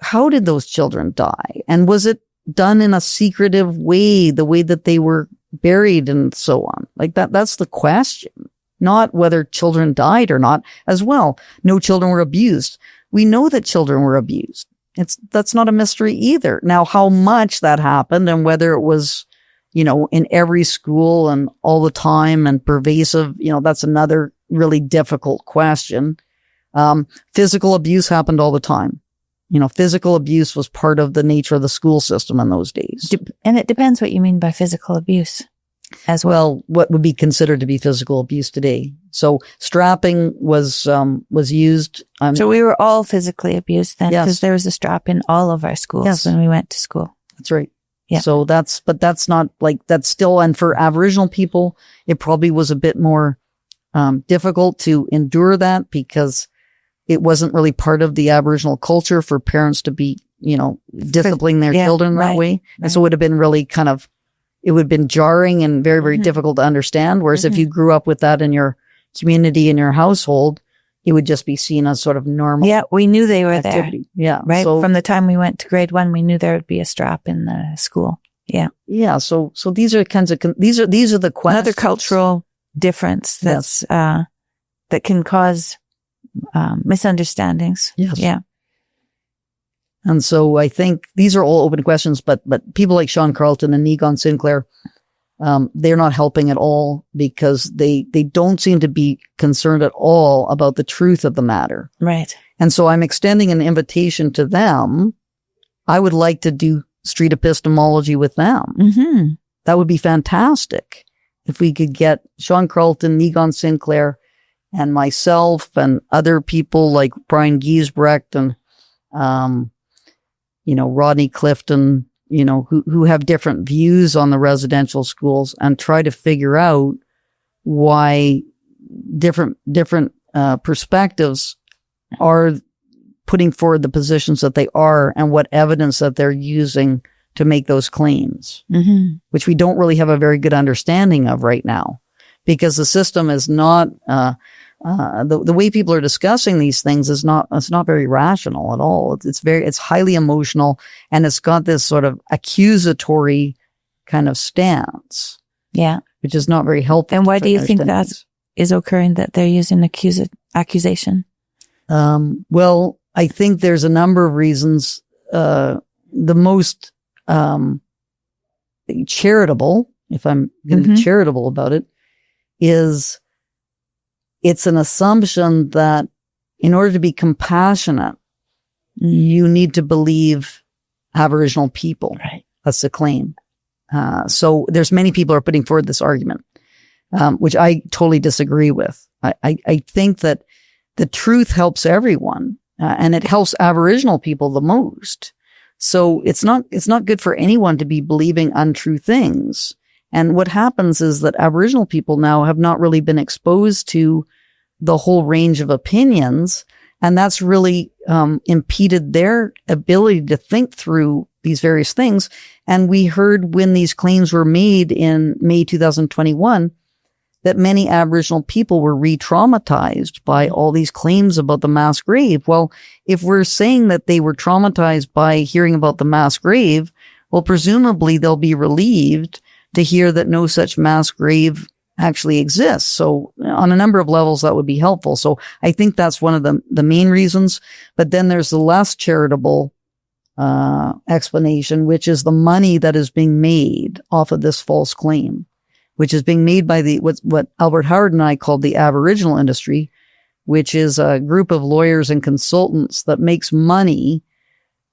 how did those children die? And was it done in a secretive way, the way that they were buried and so on? Like that's the question, not whether children died or not as well. No children were abused. We know that children were abused. That's not a mystery either. Now, how much that happened and whether it was, in every school and all the time and pervasive, that's another really difficult question. Physical abuse happened all the time. Physical abuse was part of the nature of the school system in those days. And it depends what you mean by physical abuse as well. What would be considered to be physical abuse today? So strapping was used. So we were all physically abused then, because there was a strap in all of our schools when we went to school. That's right. Yeah. So that's not like, that's still, and for Aboriginal people, it probably was a bit more difficult to endure that, because it wasn't really part of the Aboriginal culture for parents to be, disciplining their children that way. Right. And so it would have been really it would have been jarring and very, very difficult to understand. Whereas if you grew up with that in your community, in your household, it would just be seen as sort of normal. Yeah, we knew they were activity. there. Yeah. Right. So, from the time we went to grade 1, we knew there would be a strap in the school. Yeah. Yeah. So these are kinds of, these are the questions. Another cultural difference that's, that can cause, misunderstandings. Yes. Yeah. And so I think these are all open questions, but people like Sean Carlton and Egon Sinclair, they're not helping at all, because they don't seem to be concerned at all about the truth of the matter. Right. And so I'm extending an invitation to them. I would like to do street epistemology with them. Mm-hmm. That would be fantastic if we could get Sean Carlton, Egon Sinclair, and myself and other people like Brian Giesbrecht and, Rodney Clifton, who have different views on the residential schools, and try to figure out why different perspectives are putting forward the positions that they are, and what evidence that they're using to make those claims, which we don't really have a very good understanding of right now, because the system is not, the way people are discussing these things it's not very rational at all. It's highly emotional, and it's got this sort of accusatory kind of stance. Yeah. Which is not very helpful. And why do you think that is occurring, that they're using accusation? Well, I think there's a number of reasons. The most, charitable, if I'm going to be charitable about it, is it's an assumption that in order to be compassionate, you need to believe Aboriginal people. Right. That's the claim. So there's many people are putting forward this argument, which I totally disagree with. I think that the truth helps everyone, and it helps Aboriginal people the most. So it's not good for anyone to be believing untrue things. And what happens is that Aboriginal people now have not really been exposed to the whole range of opinions, and that's really impeded their ability to think through these various things. And we heard when these claims were made in May 2021 that many Aboriginal people were re-traumatized by all these claims about the mass grave. Well, if we're saying that they were traumatized by hearing about the mass grave, well, presumably they'll be relieved to hear that no such mass grave actually exists. So on a number of levels, that would be helpful. So I think that's one of the main reasons. But then there's the less charitable explanation, which is the money that is being made off of this false claim, which is being made by what Albert Howard and I called the Aboriginal industry, which is a group of lawyers and consultants that makes money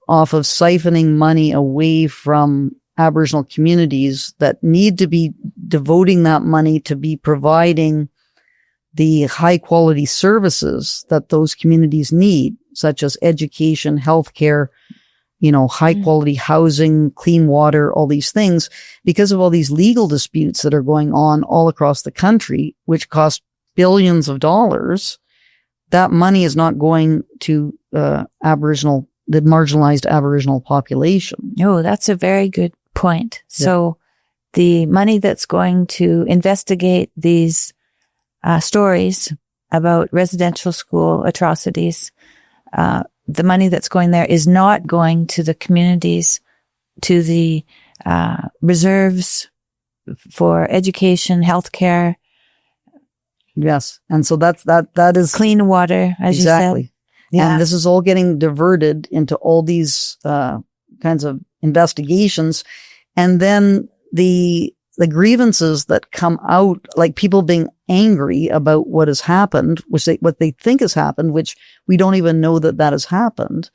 off of siphoning money away from Aboriginal communities that need to be devoting that money to be providing the high quality services that those communities need, such as education, healthcare, high quality housing, clean water, all these things, because of all these legal disputes that are going on all across the country, which cost billions of dollars. That money is not going to the marginalized Aboriginal population. Oh, that's a very good point. Yeah. So the money that's going to investigate these stories about residential school atrocities, the money that's going there is not going to the communities, to the reserves for education, healthcare. Yes. And so that is clean water, as exactly. You said. Yeah. And this is all getting diverted into all these kinds of investigations. And then the the grievances that come out, like people being angry about what has happened, what they think has happened, which we don't even know that has happened,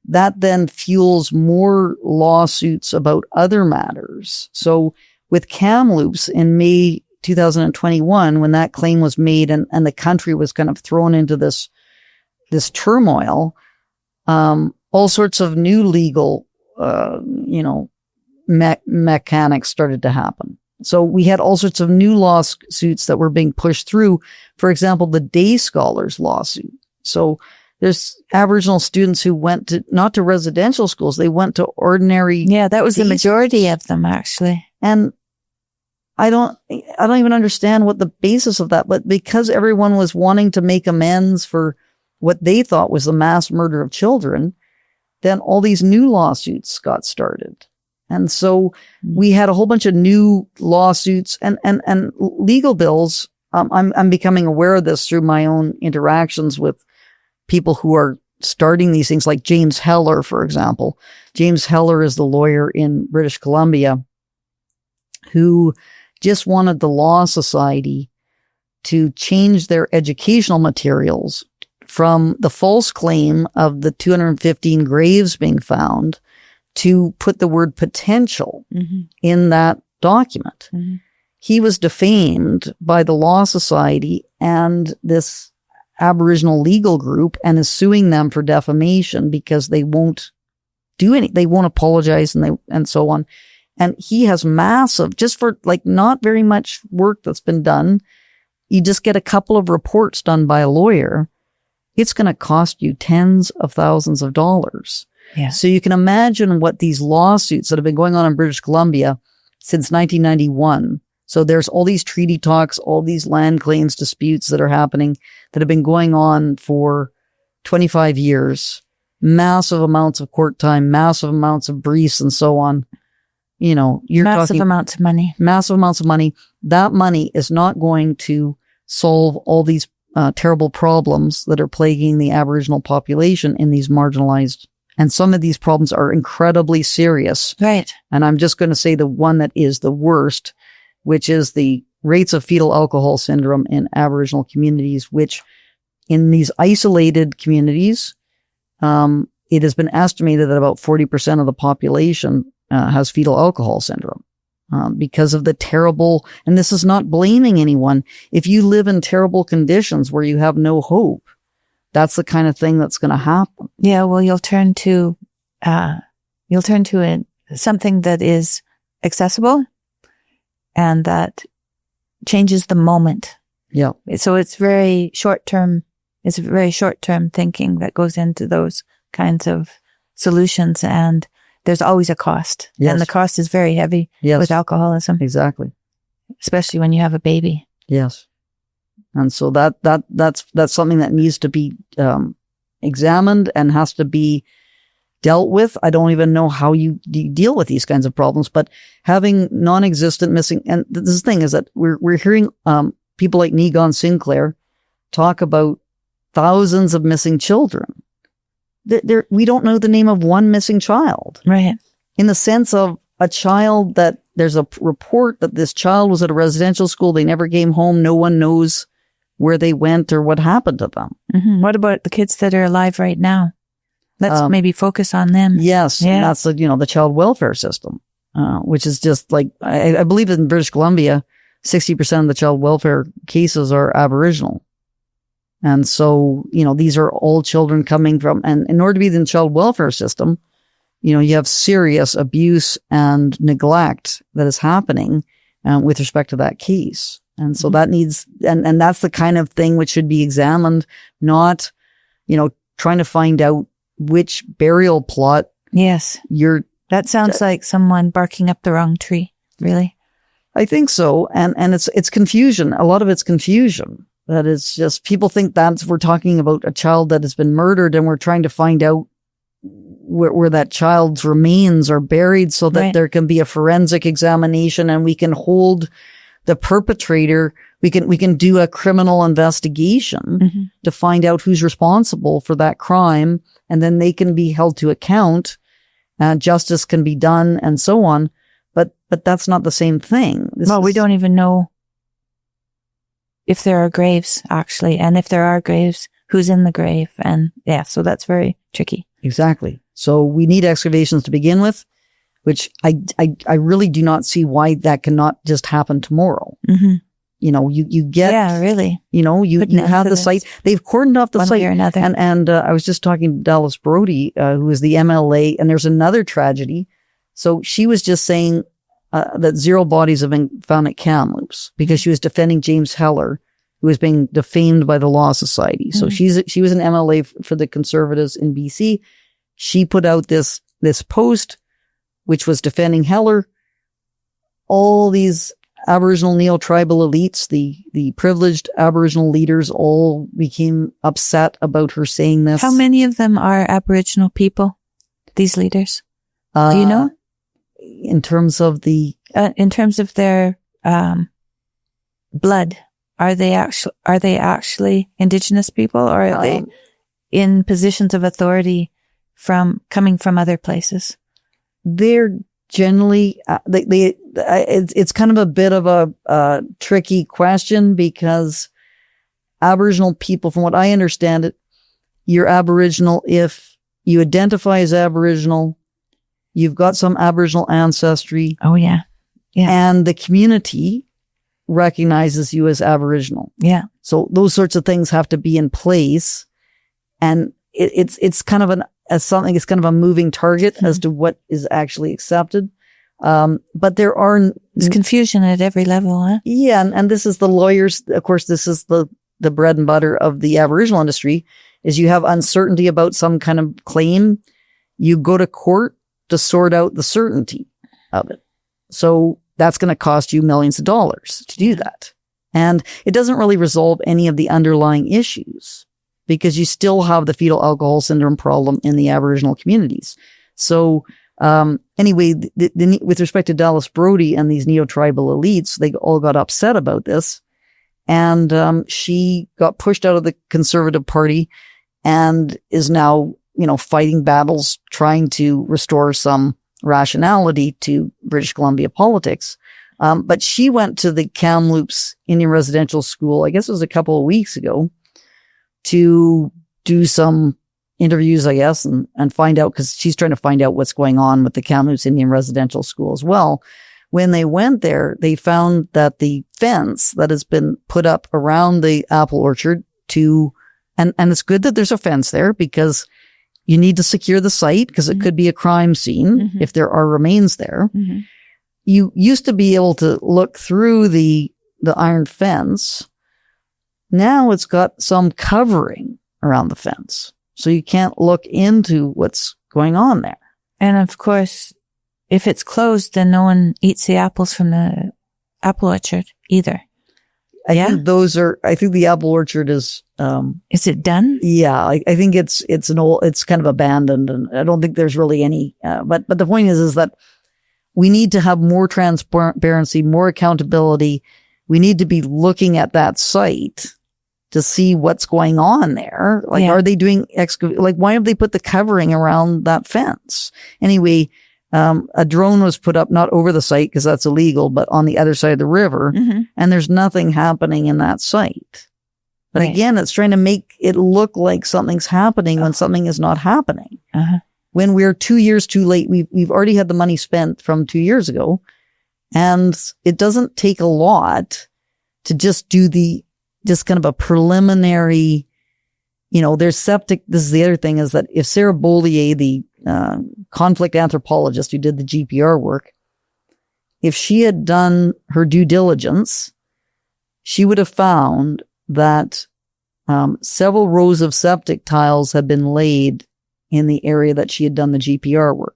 that then fuels more lawsuits about other matters. So with Kamloops in May 2021, when that claim was made and the country was kind of thrown into this turmoil, all sorts of new legal, mechanics started to happen. So we had all sorts of new lawsuits that were being pushed through. For example, the day scholars lawsuit. So there's Aboriginal students who went not to residential schools, they went to ordinary. Yeah, that was the majority of them, actually. And I don't even understand what the basis of that, but because everyone was wanting to make amends for what they thought was the mass murder of children, then all these new lawsuits got started. And so we had a whole bunch of new lawsuits and legal bills. I'm becoming aware of this through my own interactions with people who are starting these things, like James Heller, for example. James Heller is the lawyer in British Columbia who just wanted the Law Society to change their educational materials from the false claim of the 215 graves being found to put the word potential in that document. Mm-hmm. He was defamed by the Law Society and this Aboriginal legal group and is suing them for defamation because they won't do anything. They won't apologize and so on. And he has massive, just for like not very much work that's been done. You just get a couple of reports done by a lawyer. It's going to cost you tens of thousands of dollars. Yeah. So you can imagine what these lawsuits that have been going on in British Columbia since 1991. So there's all these treaty talks, all these land claims disputes that are happening that have been going on for 25 years, massive amounts of court time, massive amounts of briefs and so on. You know, you're talking amounts of money. Massive amounts of money. That money is not going to solve all these terrible problems that are plaguing the Aboriginal population in these marginalized. And some of these problems are incredibly serious. Right. And I'm just going to say the one that is the worst, which is the rates of fetal alcohol syndrome in Aboriginal communities, which in these isolated communities, it has been estimated that about 40% of the population has fetal alcohol syndrome because of the terrible, and this is not blaming anyone. If you live in terrible conditions where you have no hope, that's the kind of thing that's going to happen. Yeah, well, you'll turn to something that is accessible and that changes the moment. Yeah. So it's very short-term. It's very short-term thinking that goes into those kinds of solutions, and there's always a cost. Yes. And the cost is very heavy with alcoholism. Exactly. Especially when you have a baby. Yes. And so that's something that needs to be examined and has to be dealt with. I don't even know how you deal with these kinds of problems, but having non-existent missing, and this thing is that we're hearing people like Negon Sinclair talk about thousands of missing children. We don't know the name of one missing child. Right. In the sense of a child that there's a report that this child was at a residential school. They never came home. No one knows where they went or what happened to them. Mm-hmm. What about the kids that are alive right now? Let's maybe focus on them. Yes. Yeah. That's the child welfare system, which is just like, I believe in British Columbia, 60% of the child welfare cases are Aboriginal. And so, these are all children coming from, and in order to be in the child welfare system, you have serious abuse and neglect that is happening with respect to that case. And so that needs, and that's the kind of thing which should be examined, not, trying to find out which burial plot. Yes. That sounds like someone barking up the wrong tree, really. I think so. And it's confusion. A lot of it's confusion. That is just, people think we're talking about a child that has been murdered and we're trying to find out where that child's remains are buried so that there can be a forensic examination and we can hold the perpetrator. We can do a criminal investigation to find out who's responsible for that crime, and then they can be held to account. Justice can be done and so on. but that's not the same thing. We don't even know if there are graves, actually. And if there are graves, who's in the grave? And yeah, so that's very tricky. Exactly. So we need excavations to begin with, which I really do not see why that cannot just happen tomorrow. Mm-hmm. You know, you get, yeah, really, you know, you have the site. They've cordoned off the site. One way or another. And I was just talking to Dallas Brody, who is the MLA, and there's another tragedy. So she was just saying that 0 bodies have been found at Kamloops because she was defending James Heller, who was being defamed by the Law Society. So she was an MLA for the Conservatives in BC. She put out this post, which was defending Heller. All these Aboriginal neo-tribal elites, the privileged Aboriginal leaders, all became upset about her saying this. How many of them are Aboriginal people, these leaders? Do you know? In terms of their blood, are they actually Indigenous people, or are they in positions of authority coming from other places? They're generally, it's kind of a bit of a tricky question, because Aboriginal people, from what I understand it, you're Aboriginal if you identify as Aboriginal, you've got some Aboriginal ancestry. Oh, yeah. Yeah. And the community recognizes you as Aboriginal. Yeah. So those sorts of things have to be in place. And it's kind of it's kind of a moving target as to what is actually accepted. But there's confusion at every level, huh? Yeah. And this is the lawyers. Of course, this is the bread and butter of the Aboriginal industry, is you have uncertainty about some kind of claim. You go to court to sort out the certainty of it. So that's going to cost you millions of dollars to do that. And it doesn't really resolve any of the underlying issues, because you still have the fetal alcohol syndrome problem in the Aboriginal communities. So, anyway, with respect to Dallas Brody and these neo-tribal elites, they all got upset about this. And, she got pushed out of the Conservative Party and is now, fighting battles, trying to restore some rationality to British Columbia politics. But she went to the Kamloops Indian Residential School, I guess it was a couple of weeks ago, to do some interviews, I guess, and find out, because she's trying to find out what's going on with the Kamloops Indian Residential School as well. When they went there, they found that the fence that has been put up around the apple orchard and it's good that there's a fence there, because you need to secure the site, because it could be a crime scene if there are remains there. Mm-hmm. You used to be able to look through the iron fence. Now it's got some covering around the fence, so you can't look into what's going on there. And of course, if it's closed, then no one eats the apples from the apple orchard either. I think the apple orchard is it done? Yeah. I think it's kind of abandoned, and I don't think there's really any, but the point is that we need to have more transparency, more accountability. We need to be looking at that site to see what's going on there. Are they doing why have they put the covering around that fence? Anyway, a drone was put up, not over the site, because that's illegal, but on the other side of the river, and there's nothing happening in that site. But again, it's trying to make it look like something's happening when something is not happening. When we're 2 years too late, we've already had the money spent from 2 years ago, and it doesn't take a lot to just do just kind of a preliminary, there's septic. This is the other thing, is that if Sarah Bollier, the conflict anthropologist who did the GPR work, if she had done her due diligence, she would have found that several rows of septic tiles had been laid in the area that she had done the GPR work.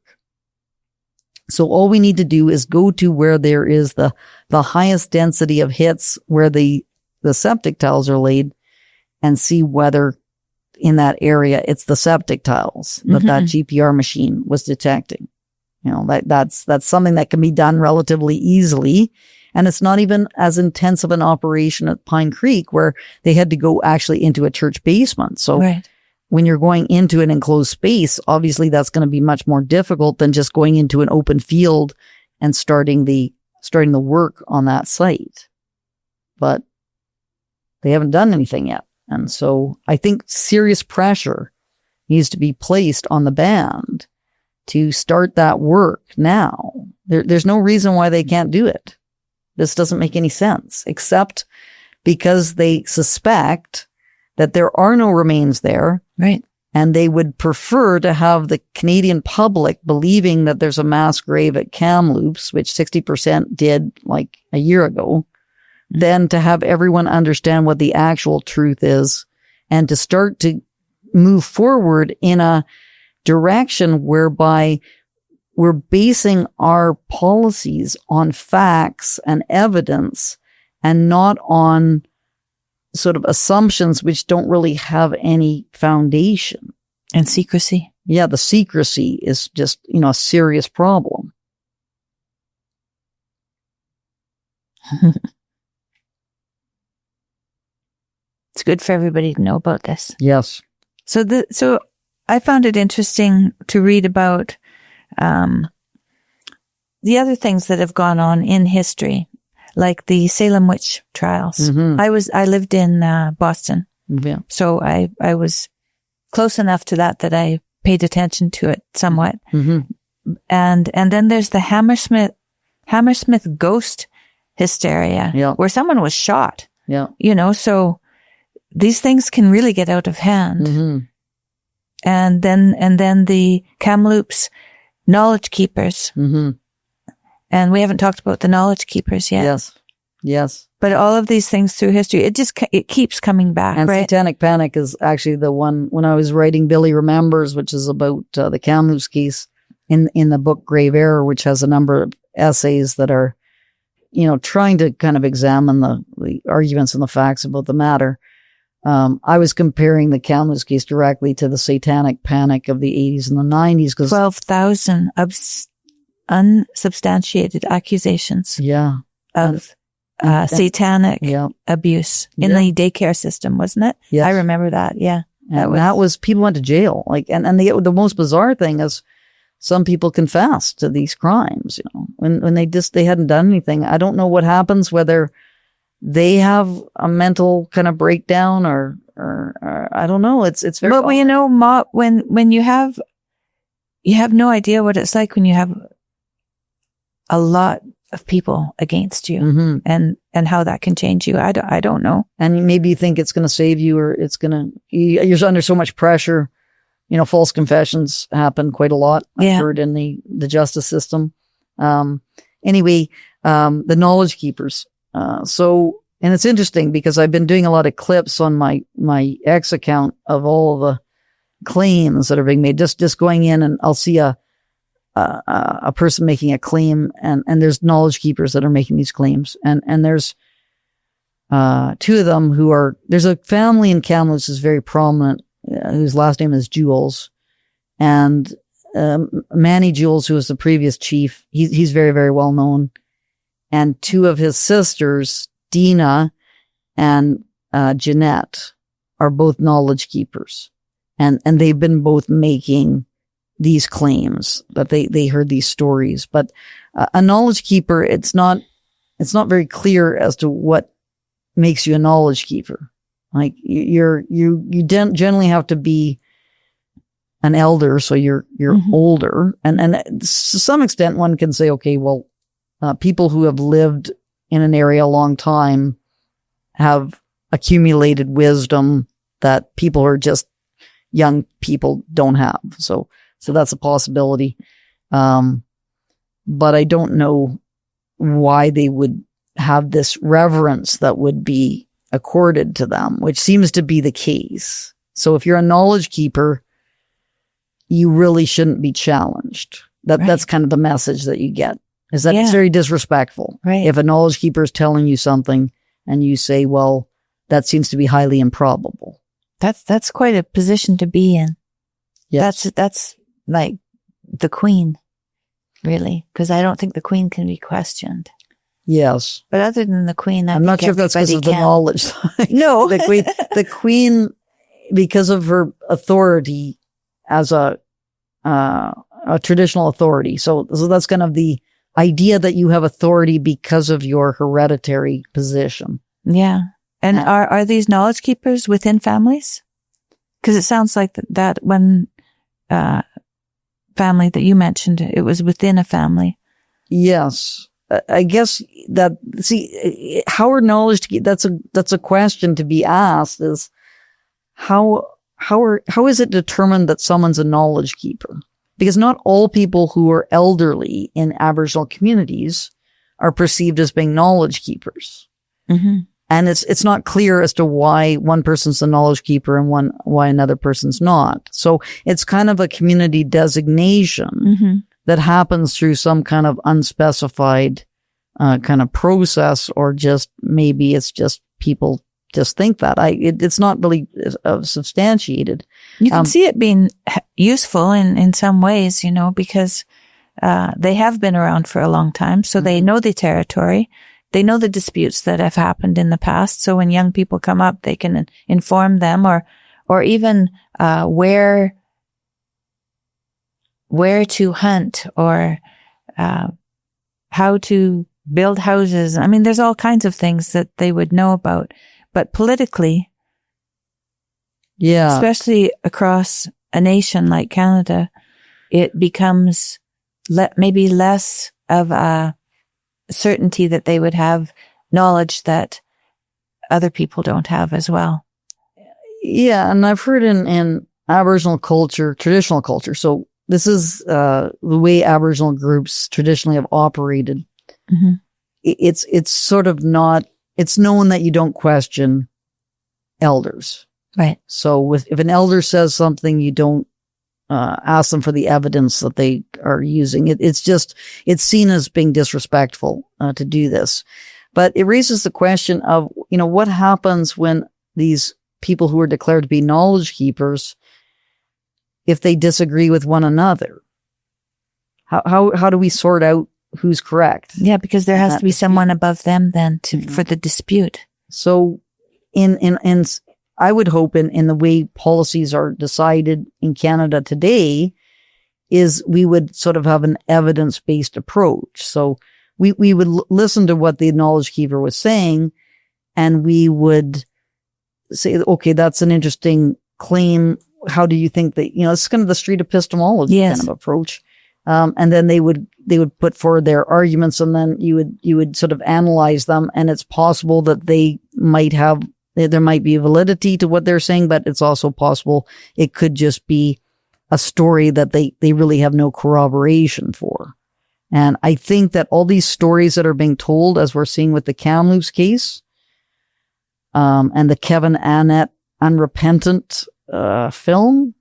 So all we need to do is go to where there is the highest density of hits, where the septic tiles are laid, and see whether in that area it's the septic tiles that GPR machine was detecting. That's something that can be done relatively easily. And it's not even as intense of an operation at Pine Creek, where they had to go actually into a church basement. So when you're going into an enclosed space, obviously that's going to be much more difficult than just going into an open field and starting the work on that site. But they haven't done anything yet. And so I think serious pressure needs to be placed on the band to start that work now. There's no reason why they can't do it. This doesn't make any sense, except because they suspect that there are no remains there. Right. And they would prefer to have the Canadian public believing that there's a mass grave at Kamloops, which 60% did like a year ago, than to have everyone understand what the actual truth is and to start to move forward in a direction whereby we're basing our policies on facts and evidence and not on sort of assumptions which don't really have any foundation. And secrecy. Yeah, the secrecy is just, a serious problem. It's good for everybody to know about this. Yes. So I found it interesting to read about the other things that have gone on in history, like the Salem witch trials. Mm-hmm. I lived in Boston, so I was close enough to that I paid attention to it somewhat. Mm-hmm. And then there's the Hammersmith ghost hysteria, where someone was shot. Yeah, so these things can really get out of hand. Mm-hmm. And then the Kamloops knowledge keepers. Mm-hmm. And we haven't talked about the knowledge keepers yet. Yes. But all of these things through history, it keeps coming back, and right? Satanic Panic is actually the one, when I was writing Billy Remembers, which is about the Kamloops case, in the book Grave Error, which has a number of essays that are, trying to kind of examine the arguments and the facts about the matter. I was comparing the Kamloops case directly to the Satanic Panic of the 80s and the 90s. 12,000 unsubstantiated accusations of satanic abuse in the daycare system, wasn't it? Yes. I remember that. Yeah. That was people went to jail. And the most bizarre thing is some people confessed to these crimes, when they hadn't done anything. I don't know what happens, whether they have a mental kind of breakdown or I don't know. It's very, but when you have no idea what it's like when you have a lot of people against you, mm-hmm. and how that can change you. I don't know. And maybe you think it's going to save you, or you're under so much pressure. False confessions happen quite a lot. I've heard in the justice system. Anyway, the knowledge keepers. And it's interesting because I've been doing a lot of clips on my X account of all the claims that are being made, just going in, and I'll see a person making a claim, and there's knowledge keepers that are making these claims. And there's, two of them there's a family in Kamloops is very prominent, whose last name is Jules, and, Manny Jules, who was the previous chief, he's very, very well known. And two of his sisters, Dina and Jeanette, are both knowledge keepers. And they've been both making these claims that they heard these stories. But a knowledge keeper, it's not very clear as to what makes you a knowledge keeper. Like you generally have to be an elder, so you're mm-hmm. older. And to some extent one can say, okay, well, people who have lived in an area a long time have accumulated wisdom that people who are just young people don't have. So that's a possibility. But I don't know why they would have this reverence that would be accorded to them, which seems to be the case. So if you're a knowledge keeper, you really shouldn't be challenged. That's kind of the message that you get. Is that it's very disrespectful. Right. If a knowledge keeper is telling you something and you say, well, that seems to be highly improbable. That's quite a position to be in. Yes. That's like the queen, really, because I don't think the queen can be questioned. Yes. But other than the queen, I'm not sure if that's because of the knowledge. No. the queen, because of her authority as a traditional authority. So that's kind of the idea that you have authority because of your hereditary position. Yeah. And are these knowledge keepers within families? Because it sounds like that one family that you mentioned, it was within a family. Yes. I guess that, see, how are knowledge, that's a question to be asked, is how is it determined that someone's a knowledge keeper? Because not all people who are elderly in Aboriginal communities are perceived as being knowledge keepers. Mm-hmm. And it's not clear as to why one person's a knowledge keeper and why another person's not. So it's kind of a community designation mm-hmm. that happens through some kind of unspecified kind of process, or just maybe it's just people just think that. It's not really substantiated. You can see it being useful in some ways, you know, because they have been around for a long time, so mm-hmm. they know the territory. They know the disputes that have happened in the past. So when young people come up, they can inform them, or even where to hunt, or how to build houses. I mean, there's all kinds of things that they would know about. But politically, yeah, especially across a nation like Canada, it becomes maybe less of a certainty that they would have knowledge that other people don't have as well. Yeah, and I've heard in Aboriginal culture, traditional culture, so this is the way Aboriginal groups traditionally have operated. Mm-hmm. It's sort of not, it's known that you don't question elders. Right. So if an elder says something, you don't ask them for the evidence that they are using. It's seen as being disrespectful to do this. But it raises the question of, you know, what happens when these people who are declared to be knowledge keepers, if they disagree with one another? How do we sort out who's correct? Yeah, because there has to be someone above them then for the dispute. So in I would hope in the way policies are decided in Canada today is we would sort of have an evidence-based approach. So we would listen to what the knowledge keeper was saying, and we would say, okay, that's an interesting claim. How do you think that, you know, it's kind of the street epistemology yes. kind of approach. And then they would put forward their arguments, and then you would sort of analyze them. And it's possible that there might be validity to what they're saying, but it's also possible it could just be a story that they really have no corroboration for. And I think that all these stories that are being told, as we're seeing with the Kamloops case, and the Kevin Annett Unrepentant film,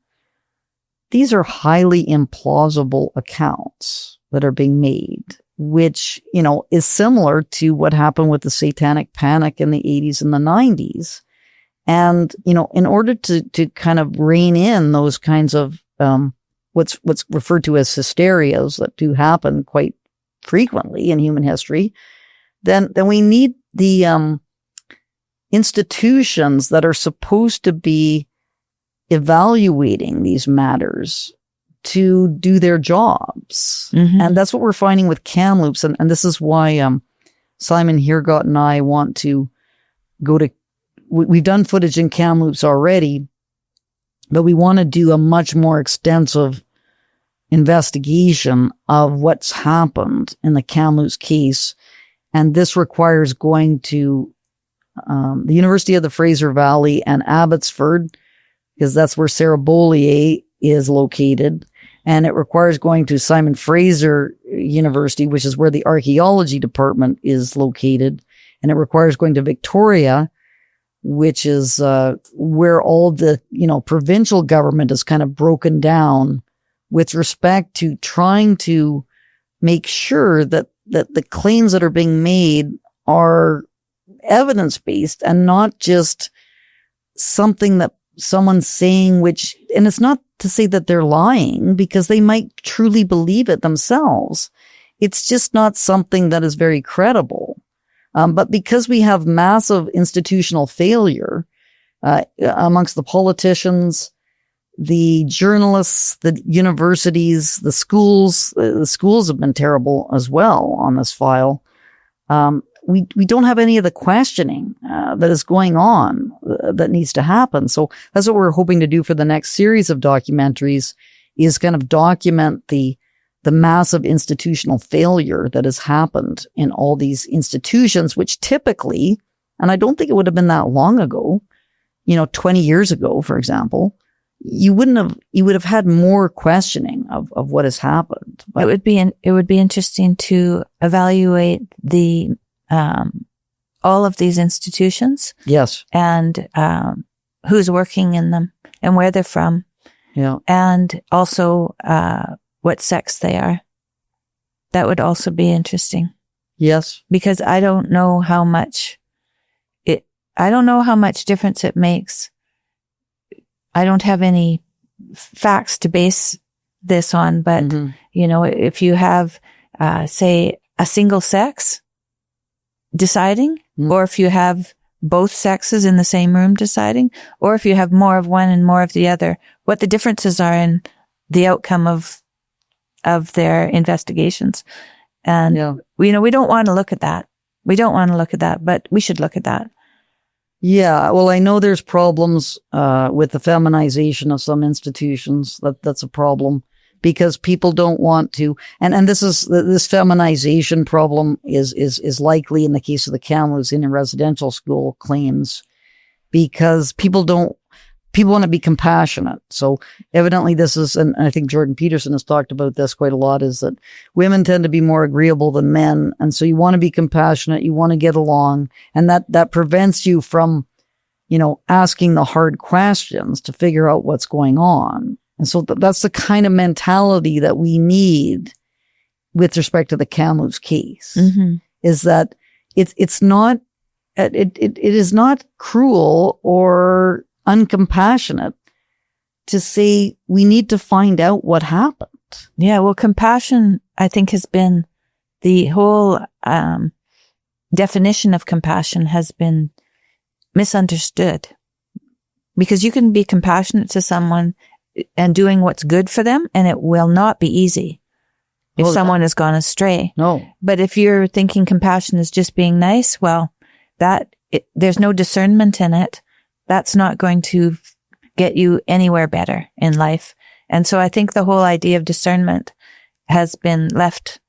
these are highly implausible accounts that are being made, which, you know, is similar to what happened with the Satanic Panic in the 80s and the 90s. And, you know, in order to kind of rein in those kinds of what's referred to as hysterias that do happen quite frequently in human history, then we need the institutions that are supposed to be evaluating these matters to do their jobs. Mm-hmm. And that's what we're finding with Kamloops. And this is why Simon Heergott and I want to we've done footage in Kamloops already, but we want to do a much more extensive investigation of what's happened in the Kamloops case. And this requires going to the University of the Fraser Valley and Abbotsford, because that's where Sarah Beaulier is located. And it requires going to Simon Fraser University, which is where the archaeology department is located. And it requires going to Victoria, which is where all the, you know, provincial government is kind of broken down with respect to trying to make sure that the claims that are being made are evidence-based and not just something that someone's saying, which, and it's not to say that they're lying, because they might truly believe it themselves. It's just not something that is very credible. But because we have massive institutional failure amongst the politicians, the journalists, the universities, the schools have been terrible as well on this file. We don't have any of the questioning that is going on that needs to happen. So that's what we're hoping to do for the next series of documentaries, is kind of document the massive institutional failure that has happened in all these institutions, which typically, and I don't think it would have been that long ago, 20 years ago, for example, you would have had more questioning of what has happened. But it would be interesting to evaluate the all of these institutions. Yes. And who's working in them and where they're from. Yeah. And also what sex they are. That would also be interesting. Yes. Because I don't know how much difference it makes. I don't have any facts to base this on, but if you have, say, a single sex deciding, or if you have both sexes in the same room deciding, or if you have more of one and more of the other, what the differences are in the outcome of their investigations. And, we don't want to look at that. We don't want to look at that, but we should look at that. Yeah. Well, I know there's problems with the feminization of some institutions. That's a problem because people don't want to, and this feminization problem is likely in the case of the Kamloops Indian Residential School claims, because people want to be compassionate. So evidently this is, and I think Jordan Peterson has talked about this quite a lot, is that women tend to be more agreeable than men. And so you want to be compassionate, you want to get along, and that prevents you from, asking the hard questions to figure out what's going on. And so that's the kind of mentality that we need with respect to the Kamloops case, is that it is not cruel or uncompassionate to say we need to find out what happened. Yeah, well, compassion, I think, has been the whole definition of compassion has been misunderstood, because you can be compassionate to someone and doing what's good for them, and it will not be easy if someone has gone astray. No. But if you're thinking compassion is just being nice, well, there's no discernment in it. That's not going to get you anywhere better in life. And so I think the whole idea of discernment has been left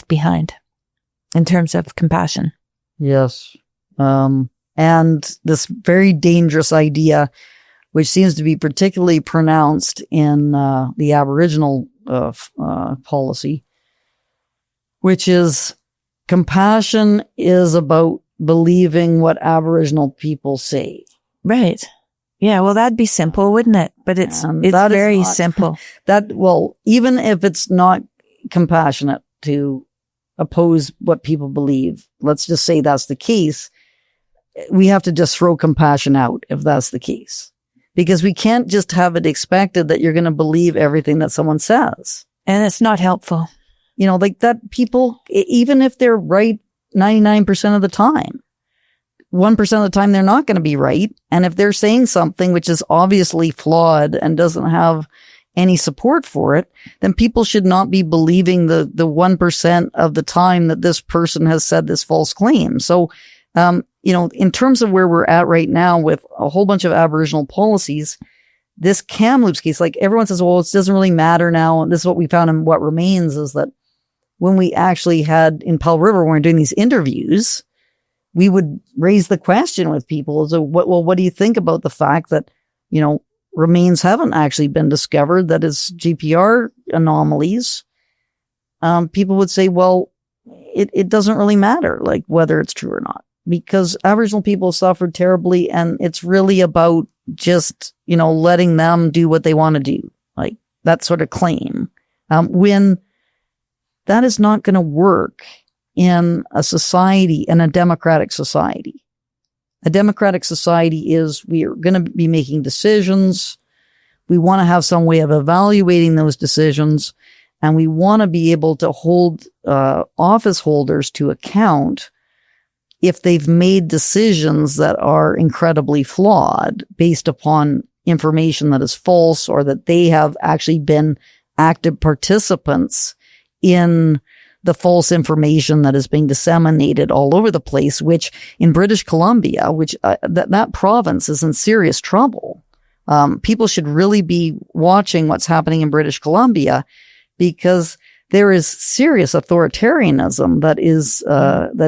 behind in terms of compassion. Yes. And this very dangerous idea, which seems to be particularly pronounced in the Aboriginal policy, which is compassion is about believing what Aboriginal people say. Right. Yeah, well, that'd be simple, wouldn't it? But it's very simple. Even if it's not compassionate to oppose what people believe, let's just say that's the case, we have to just throw compassion out if that's the case. Because we can't just have it expected that you're going to believe everything that someone says. And it's not helpful. Like that people, even if they're right 99% of the time, 1% of the time they're not going to be right. And if they're saying something which is obviously flawed and doesn't have any support for it, then people should not be believing the 1% of the time that this person has said this false claim. So, in terms of where we're at right now with a whole bunch of Aboriginal policies, this Kamloops case, like everyone says, well, it doesn't really matter now. And this is what we found in What Remains, is that when we actually had in Powell River, when we were doing these interviews, we would raise the question with people. So what do you think about the fact that, remains haven't actually been discovered, that is GPR anomalies? People would say, well, it doesn't really matter, like whether it's true or not, because Aboriginal people suffered terribly. And it's really about just, letting them do what they want to do, like that sort of claim. When that is not going to work in a society, in a democratic society. A democratic society is, we are going to be making decisions. We want to have some way of evaluating those decisions. And we want to be able to hold office holders to account if they've made decisions that are incredibly flawed based upon information that is false, or that they have actually been active participants in the false information that is being disseminated all over the place, which in British Columbia, which that province is in serious trouble. People should really be watching what's happening in British Columbia, because there is serious authoritarianism that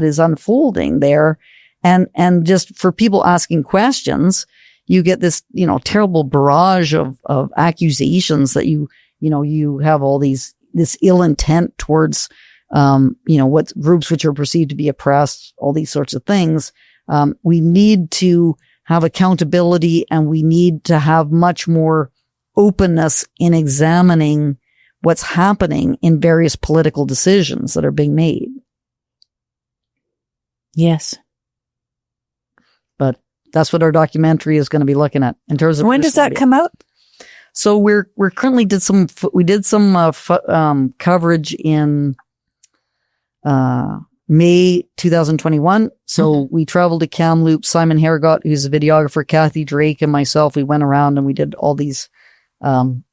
is unfolding there. And just for people asking questions, you get this, terrible barrage of accusations that you have all this ill intent towards, what groups which are perceived to be oppressed, all these sorts of things. We need to have accountability, and we need to have much more openness in examining what's happening in various political decisions that are being made. Yes. But that's what our documentary is going to be looking at in terms of. When does that come out? So we're currently did some coverage in May 2021. So we traveled to Kamloops. Simon Hergott, who's a videographer, Kathy Drake, and myself, we went around and we did all these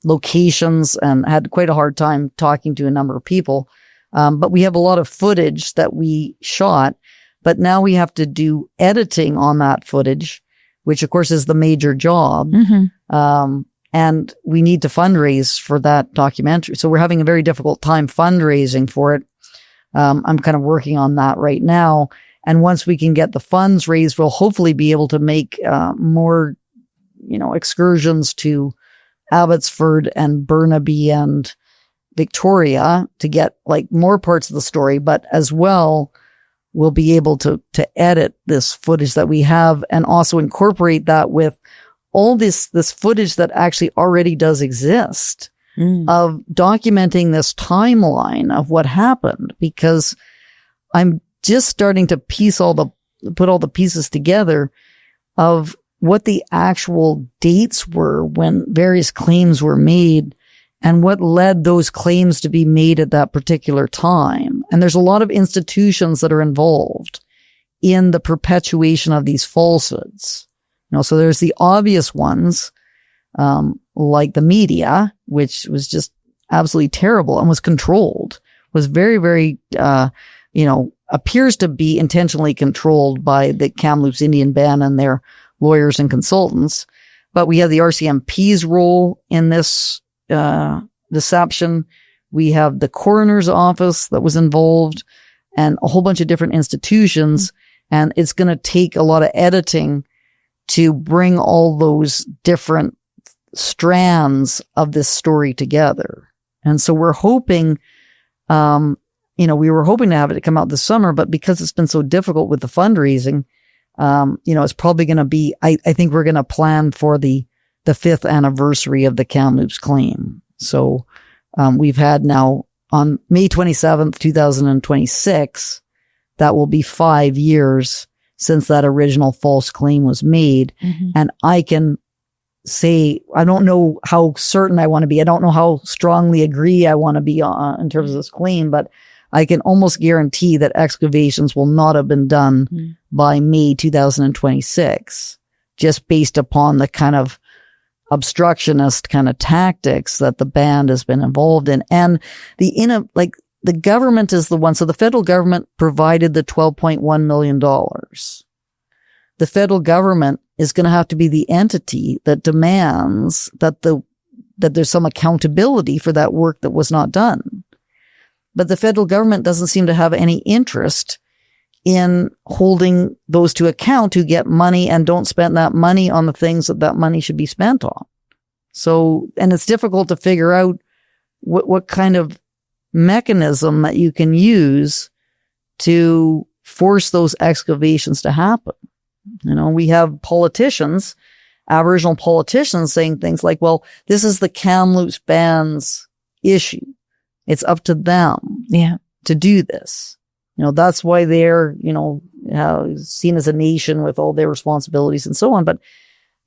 locations, and had quite a hard time talking to a number of people. But we have a lot of footage that we shot, but now we have to do editing on that footage, which of course is the major job. And we need to fundraise for that documentary. So we're having a very difficult time fundraising for it. I'm kind of working on that right now. And once we can get the funds raised, we'll hopefully be able to make more, excursions to Abbotsford and Burnaby and Victoria to get more parts of the story, but as well, we'll be able to edit this footage that we have and also incorporate that with all this footage that actually already does exist of documenting this timeline of what happened, because I'm just starting to put all the pieces together of what the actual dates were when various claims were made and what led those claims to be made at that particular time. And there's a lot of institutions that are involved in the perpetuation of these falsehoods. So there's the obvious ones, like the media, which was just absolutely terrible and was controlled, was very, very, appears to be intentionally controlled by the Kamloops Indian Band and their lawyers and consultants. But we have the RCMP's role in this deception. We have the coroner's office that was involved, and a whole bunch of different institutions. And it's going to take a lot of editing to bring all those different strands of this story together. And so we're hoping, we were hoping to have it come out this summer, but because it's been so difficult with the fundraising, it's probably going to be, I think we're going to plan for the 5th anniversary of the Kamloops claim. So, we've had now on May 27th, 2026, that will be 5 years since that original false claim was made. And I can say, I don't know how certain I want to be. I don't know how strongly agree I want to be on in terms of this claim, but I can almost guarantee that excavations will not have been done by May 2026, just based upon the kind of obstructionist kind of tactics that the band has been involved in. And the government is the one. So the federal government provided the $12.1 million. The federal government is going to have to be the entity that demands that there's some accountability for that work that was not done. But the federal government doesn't seem to have any interest in holding those to account who get money and don't spend that money on the things that money should be spent on. So, and it's difficult to figure out what kind of mechanism that you can use to force those excavations to happen. We have politicians, Aboriginal politicians, saying things like, well, this is the Kamloops band's issue. It's up to them to do this. That's why they're, seen as a nation with all their responsibilities and so on. But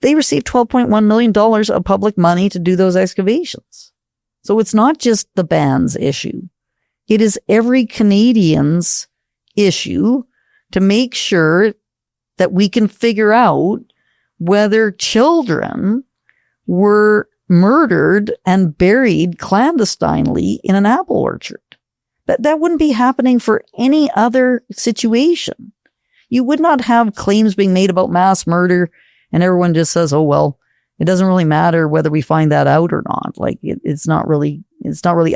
they received $12.1 million of public money to do those excavations. So it's not just the band's issue. It is every Canadian's issue to make sure that we can figure out whether children were murdered and buried clandestinely in an apple orchard. That wouldn't be happening for any other situation. You would not have claims being made about mass murder and everyone just says, oh, well, it doesn't really matter whether we find that out or not. Like it's not really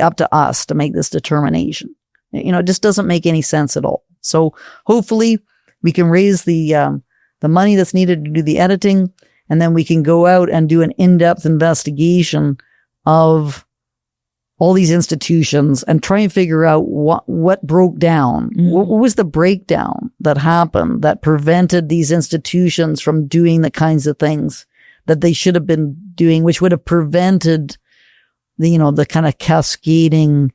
up to us to make this determination. It just doesn't make any sense at all. So hopefully we can raise the money that's needed to do the editing, and then we can go out and do an in-depth investigation of all these institutions and try and figure out what broke down. Mm-hmm. What was the breakdown that happened that prevented these institutions from doing the kinds of things that they should have been doing, which would have prevented the kind of cascading,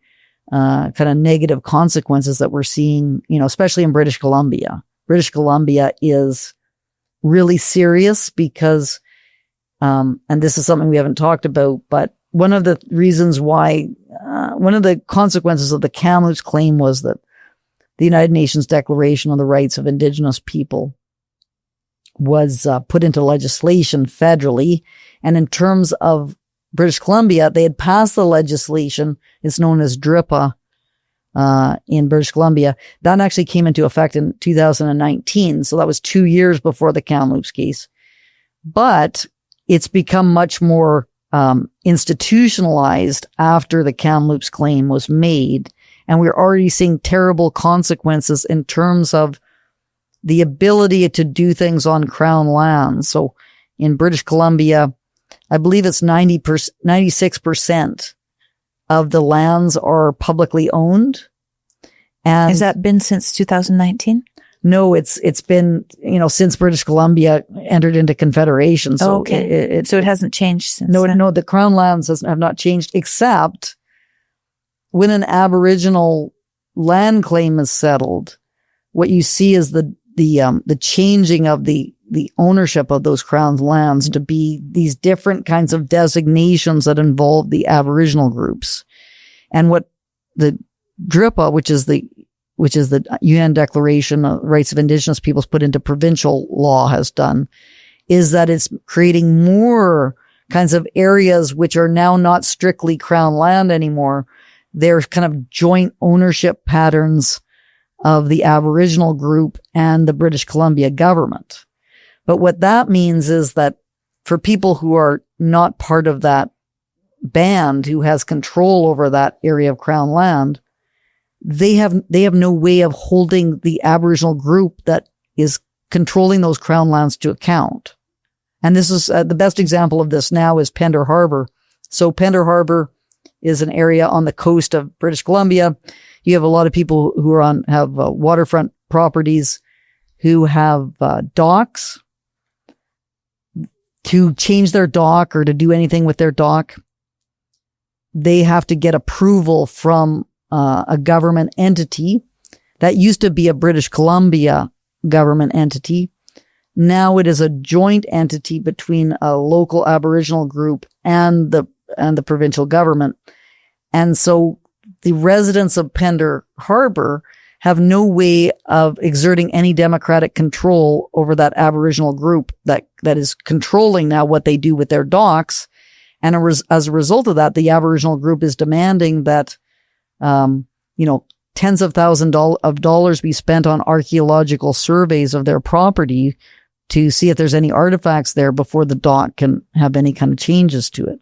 kind of negative consequences that we're seeing, especially in British Columbia. British Columbia is really serious because, and this is something we haven't talked about, but one of the reasons why, one of the consequences of the Kamloops claim was that the United Nations Declaration on the Rights of Indigenous People was put into legislation federally. And in terms of British Columbia, they had passed the legislation. It's known as DRIPA in British Columbia. That actually came into effect in 2019. So that was 2 years before the Kamloops case. But it's become much more institutionalized after the Kamloops claim was made. And we're already seeing terrible consequences in terms of the ability to do things on Crown lands. So in British Columbia, I believe it's 96% of the lands are publicly owned. And has that been since 2019? No, it's been, since British Columbia entered into Confederation. So okay. So it hasn't changed since No, then. no, the Crown lands have not changed, except when an Aboriginal land claim is settled, what you see is the changing of the ownership of those Crown lands to be these different kinds of designations that involve the Aboriginal groups. And what the DRIPA, which is the UN Declaration of Rights of Indigenous Peoples put into provincial law, has done, is that it's creating more kinds of areas which are now not strictly Crown land anymore. They're kind of joint ownership patterns of the Aboriginal group and the British Columbia government. But what that means is that for people who are not part of that band, who has control over that area of Crown land, they have no way of holding the Aboriginal group that is controlling those Crown lands to account. And this is the best example of this now is Pender Harbor. So Pender Harbor is an area on the coast of British Columbia. You have a lot of people who have waterfront properties who have docks. To change their dock or to do anything with their dock, they have to get approval from a government entity that used to be a British Columbia government entity. Now it is a joint entity between a local Aboriginal group and the provincial government. And so the residents of Pender Harbor have no way of exerting any democratic control over that Aboriginal group that is controlling now what they do with their docks. And as a result of that, the Aboriginal group is demanding that, tens of thousands of dollars be spent on archaeological surveys of their property to see if there's any artifacts there before the dock can have any kind of changes to it.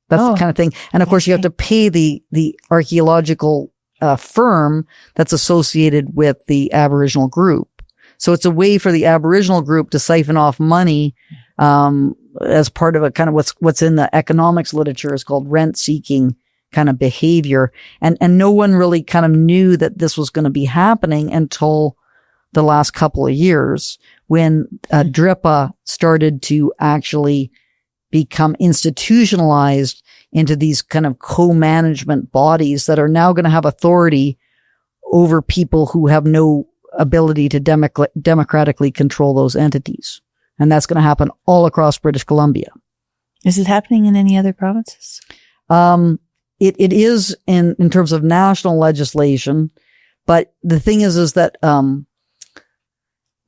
That's the kind of thing. And of course, you have to pay the archaeological firm that's associated with the Aboriginal group. So it's a way for the Aboriginal group to siphon off money as part of a kind of what's in the economics literature is called rent-seeking kind of behavior. And no one really kind of knew that this was going to be happening until the last couple of years when DRIPA started to actually become institutionalized into these kind of co-management bodies that are now going to have authority over people who have no ability to democratically control those entities. And that's going to happen all across British Columbia. Is it happening in any other provinces? It is in terms of national legislation, but the thing is that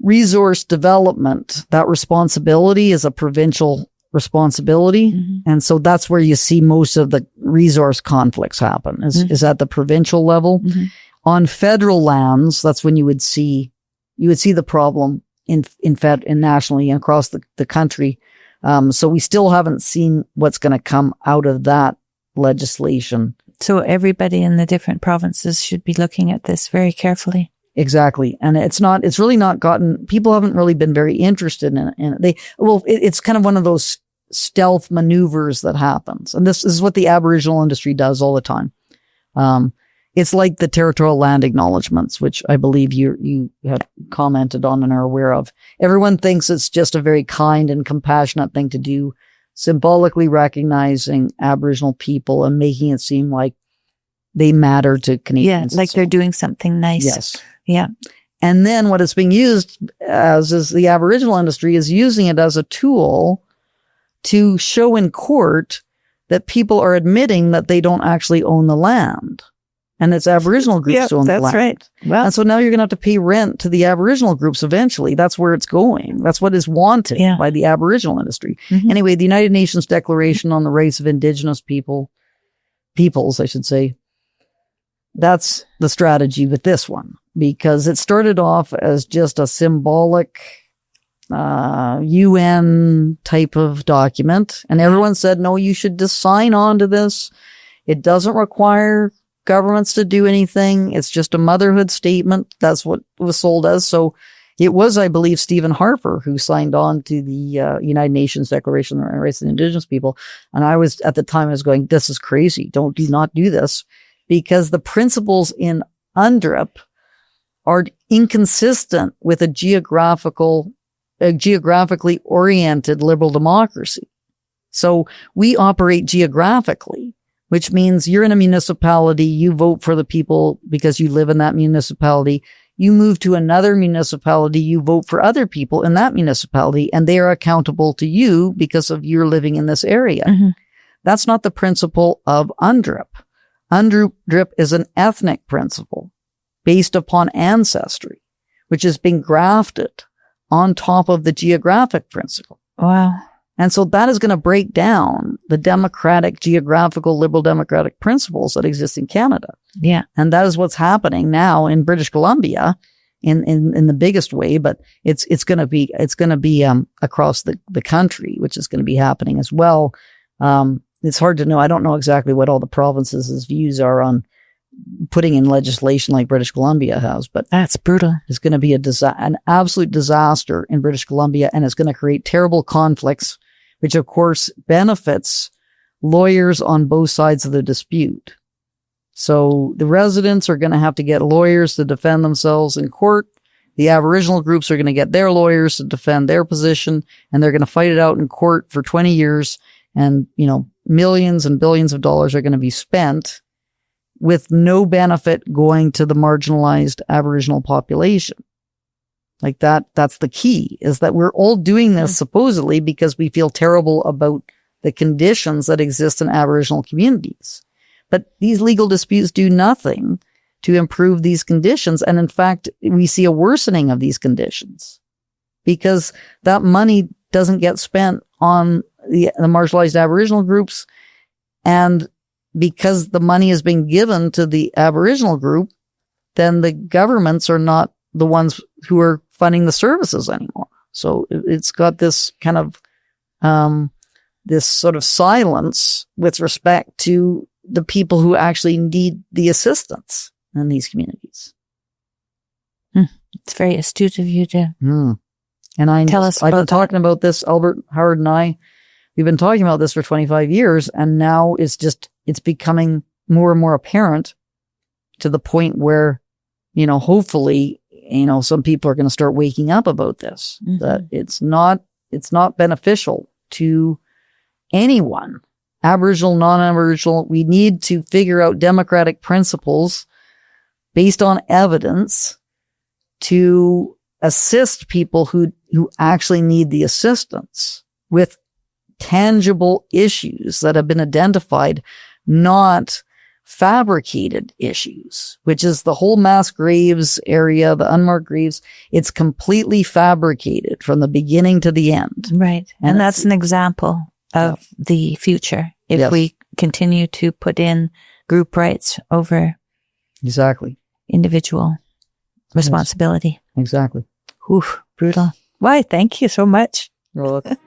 resource development, that responsibility is a provincial responsibility. Mm-hmm. And so that's where you see most of the resource conflicts happen is at the provincial level. Mm-hmm. On federal lands, that's when you would see the problem in nationally and across the country. So we still haven't seen what's going to come out of that legislation. So everybody in the different provinces should be looking at this very carefully. Exactly. And people haven't really been very interested in it. It's kind of one of those stealth maneuvers that happens. And this is what the Aboriginal industry does all the time. It's like the territorial land acknowledgements, which I believe you had commented on and are aware of. Everyone thinks it's just a very kind and compassionate thing to do, symbolically recognizing Aboriginal people and making it seem like they matter to Canadians. Yeah, like they're doing something nice. Yes. Yeah. And then what it's being used as is the Aboriginal industry is using it as a tool to show in court that people are admitting that they don't actually own the land. And it's Aboriginal groups who own the land. That's right. Well, and so now you're going to have to pay rent to the Aboriginal groups eventually. That's where it's going. That's what is wanted by the Aboriginal industry. Mm-hmm. Anyway, the United Nations Declaration on the Rights of Indigenous Peoples, I should say, that's the strategy with this one, because it started off as just a symbolic UN type of document. And everyone said, no, you should just sign on to this. It doesn't require governments to do anything. It's just a motherhood statement. That's what it was sold as. So it was, I believe, Stephen Harper who signed on to the United Nations Declaration on the Rights of Indigenous People. And I was, at the time, I was going, this is crazy. Do not do this. Because the principles in UNDRIP are inconsistent with a geographically oriented liberal democracy. So we operate geographically, which means you're in a municipality, you vote for the people because you live in that municipality. You move to another municipality, you vote for other people in that municipality, and they are accountable to you because of your living in this area. Mm-hmm. That's not the principle of UNDRIP. UNDRIP is an ethnic principle based upon ancestry, which is being grafted on top of the geographic principle. Wow. And so that is going to break down the democratic, geographical, liberal democratic principles that exist in Canada. Yeah. And that is what's happening now in British Columbia in the biggest way, but it's going to be across the country, which is going to be happening as well. It's hard to know. I don't know exactly what all the provinces' views are on putting in legislation like British Columbia has, but that's brutal. It's going to be an absolute disaster in British Columbia, and it's going to create terrible conflicts, which of course benefits lawyers on both sides of the dispute. So the residents are going to have to get lawyers to defend themselves in court. The Aboriginal groups are going to get their lawyers to defend their position, and they're going to fight it out in court for 20 years. And, millions and billions of dollars are going to be spent with no benefit going to the marginalized Aboriginal population. Like that's the key, is that we're all doing this supposedly because we feel terrible about the conditions that exist in Aboriginal communities. But these legal disputes do nothing to improve these conditions. And in fact, we see a worsening of these conditions because that money doesn't get spent on the marginalized Aboriginal groups. And because the money is being given to the Aboriginal group, then the governments are not the ones who are funding the services anymore. So it's got this kind of, this sort of silence with respect to the people who actually need the assistance in these communities. It's very astute of you to and tell us I've about been talking about this, Albert, Howard and I, we've been talking about this for 25 years, and now it's becoming more and more apparent to the point where, hopefully, some people are going to start waking up about this, that it's not beneficial to anyone, Aboriginal, non-Aboriginal. We need to figure out democratic principles based on evidence to assist people who actually need the assistance with tangible issues that have been identified, not fabricated issues, which is the whole mass graves area, the unmarked graves. It's completely fabricated from the beginning to the end. Right. And that's an example of the future. If we continue to put in group rights over individual responsibility. Exactly. Oof, brutal. Why? Thank you so much. You're welcome.